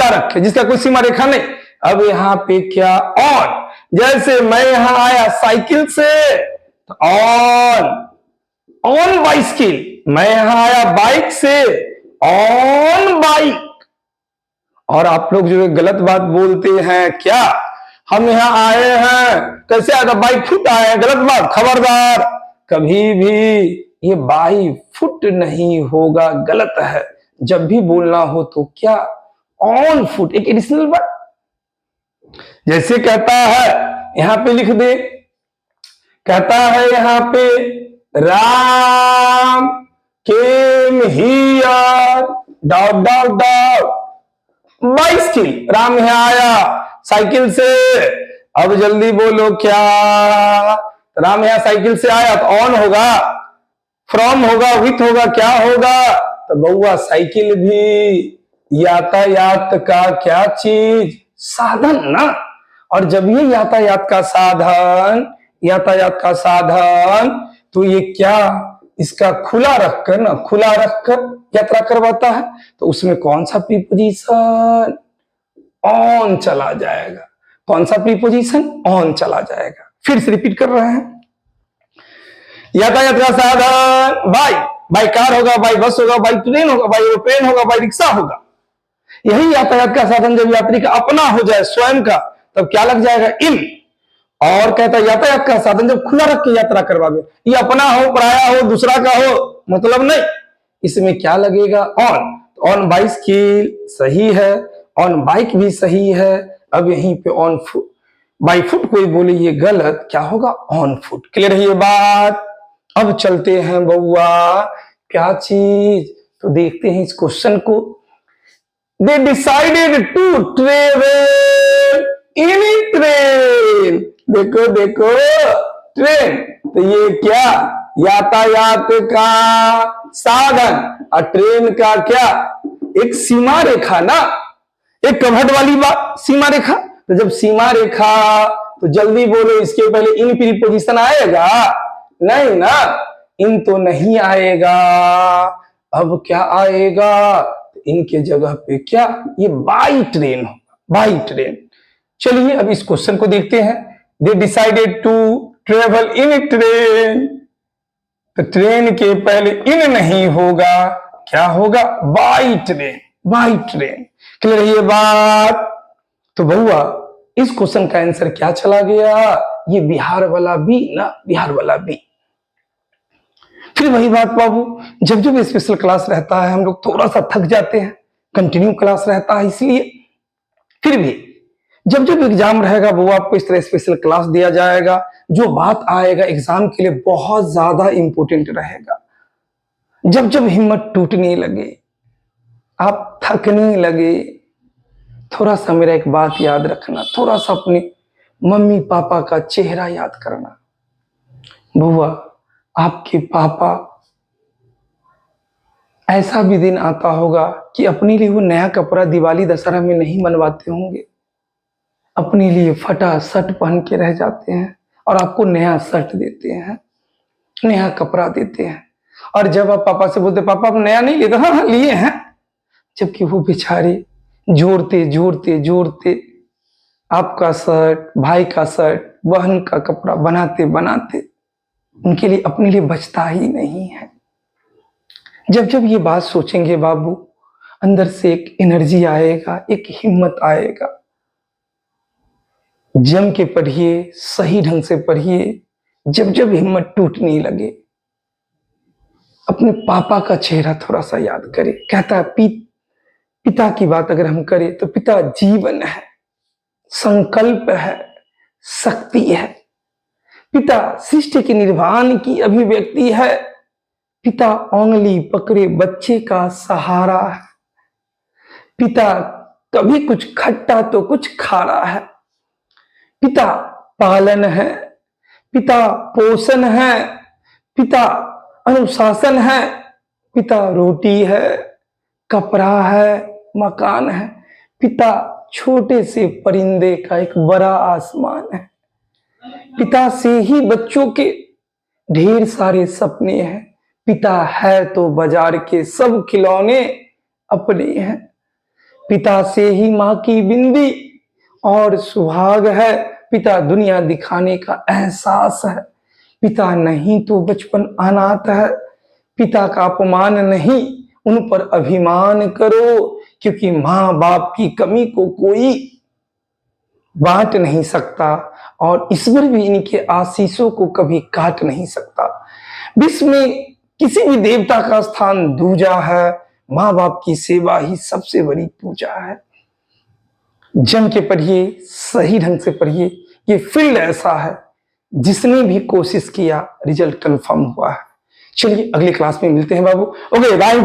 रखे, जिसका कोई सीमा रेखा नहीं। अब यहां पे क्या? ऑन। जैसे मैं यहां आया साइकिल से, तो ऑन बाइसिकल। मैं यहां आया बाइक से, ऑन बाइक। और आप लोग जो गलत बात बोलते हैं, क्या हम यहां आए हैं कैसे आया? बाइक फुट आए, गलत बात। खबरदार, कभी भी ये बाई फुट नहीं होगा, गलत है। जब भी बोलना हो तो क्या? ऑन फुट, एक एडिशनल वर्ड। जैसे कहता है, यहां पे लिख दे, कहता है यहां पे राम केम हियर डाउट बाइसिकल। राम यहां आया साइकिल से। अब जल्दी बोलो, क्या? राम यहां साइकिल से आया तो ऑन होगा, फ्रॉम होगा, विथ होगा, क्या होगा? तो बउआ साइकिल भी यातायात का क्या चीज? साधन ना। और जब ये यातायात का साधन तो ये क्या? इसका खुला रखकर यात्रा करवाता है, तो उसमें कौन सा प्रीपोजिशन? ऑन चला जाएगा। कौन सा प्रीपोजिशन? ऑन चला जाएगा। फिर से रिपीट कर रहे हैं। यातायात का साधन बाई कार होगा, बाई बस होगा, बाई ट्रेन होगा, बाई एरोप्लेन होगा, बाई रिक्शा होगा। यही यातायात का साधन जब यात्री का अपना हो जाए, स्वयं का, तब क्या लग जाएगा? इन। और कहता है यातायात का साधन जब खुला रख के यात्रा करवावे, ये अपना हो, पराया हो, दूसरा का हो, मतलब नहीं। इसमें क्या लगेगा? ऑन। ऑन बाइसिकल सही है, ऑन बाइक भी सही है। अब यहीं पे ऑन फुट, बाई फुट कोई बोले ये गलत, क्या होगा? On foot. क्लियर है ये बात? अब चलते हैं बउआ, क्या चीज? तो देखते हैं इस क्वेश्चन को। They decided to travel in a train। देखो ट्रेन, तो ये क्या? यातायात का साधन। और ट्रेन का क्या? एक सीमा रेखा ना, एक कभट वाली बात, सीमा रेखा। तो जब सीमा रेखा, तो जल्दी बोलो, इसके पहले इन प्रीपोजिशन आएगा? नहीं ना, इन तो नहीं आएगा। अब क्या आएगा? इनके जगह पे क्या, ये बाई ट्रेन होगा, बाई ट्रेन। चलिए अब इस क्वेश्चन को देखते हैं। They decided to travel in train, तो ट्रेन के पहले इन नहीं होगा, क्या होगा? By train, by train. Clear है ये बात? तो बहुआ इस क्वेश्चन का आंसर क्या चला गया? ये बिहार वाला बी ना, बिहार वाला बी। फिर वही बात बाबू, जब जब स्पेशल क्लास रहता है हम लोग थोड़ा सा थक जाते हैं, कंटिन्यू क्लास रहता है इसलिए। फिर भी जब जब एग्जाम रहेगा वो आपको इस तरह स्पेशल क्लास दिया जाएगा। जो बात आएगा एग्जाम के लिए बहुत ज्यादा इंपॉर्टेंट रहेगा। जब जब हिम्मत टूटने लगे, आप थकने लगे, थोड़ा सा मेरा एक बात याद रखना, थोड़ा सा अपने मम्मी पापा का चेहरा याद करना। बुआ, आपके पापा, ऐसा भी दिन आता होगा कि अपने लिए वो नया कपड़ा दिवाली दशहरा में नहीं बनवाते होंगे, अपने लिए फटा शर्ट पहन के रह जाते हैं और आपको नया शर्ट देते हैं, नया कपड़ा देते हैं। और जब आप पापा से बोलते पापा आप नया नहीं लेते, हाँ हाँ लिए हैं, जबकि वो बेचारे जोड़ते जोड़ते जोड़ते आपका शर्ट, भाई का शर्ट, बहन का कपड़ा बनाते बनाते उनके लिए, अपने लिए बचता ही नहीं है। जब जब ये बात सोचेंगे बाबू, अंदर से एक एनर्जी आएगा, एक हिम्मत आएगा। जम के पढ़िए, सही ढंग से पढ़िए। जब जब हिम्मत टूटने लगे, अपने पापा का चेहरा थोड़ा सा याद करें। कहता है पिता की बात अगर हम करें तो पिता जीवन है, संकल्प है, शक्ति है। पिता सृष्टि के निर्माण की अभिव्यक्ति है। पिता उंगली पकड़े बच्चे का सहारा है। पिता कभी कुछ खट्टा तो कुछ खारा है। पिता पालन है, पिता पोषण है, पिता अनुशासन है, पिता रोटी है, कपड़ा है, मकान है। पिता छोटे से परिंदे का एक बड़ा आसमान है। पिता से ही बच्चों के ढेर सारे सपने हैं। पिता है तो बाजार के सब खिलौने अपने हैं। पिता से ही माँ की बिंदी और सुहाग है। पिता दुनिया दिखाने का एहसास है। पिता नहीं तो बचपन अनाथ है। पिता का अपमान नहीं, उन पर अभिमान करो, क्योंकि माँ बाप की कमी को कोई बांट नहीं सकता और ईश्वर भी इनके आशीषों को कभी काट नहीं सकता। विश्व में किसी भी देवता का स्थान दूजा है, माँ बाप की सेवा ही सबसे बड़ी पूजा है। जम के पढ़िए, सही ढंग से पढ़िए। ये फील्ड ऐसा है, जिसने भी कोशिश किया रिजल्ट कंफर्म हुआ है। चलिए अगली क्लास में मिलते हैं बाबू। Okay, bye,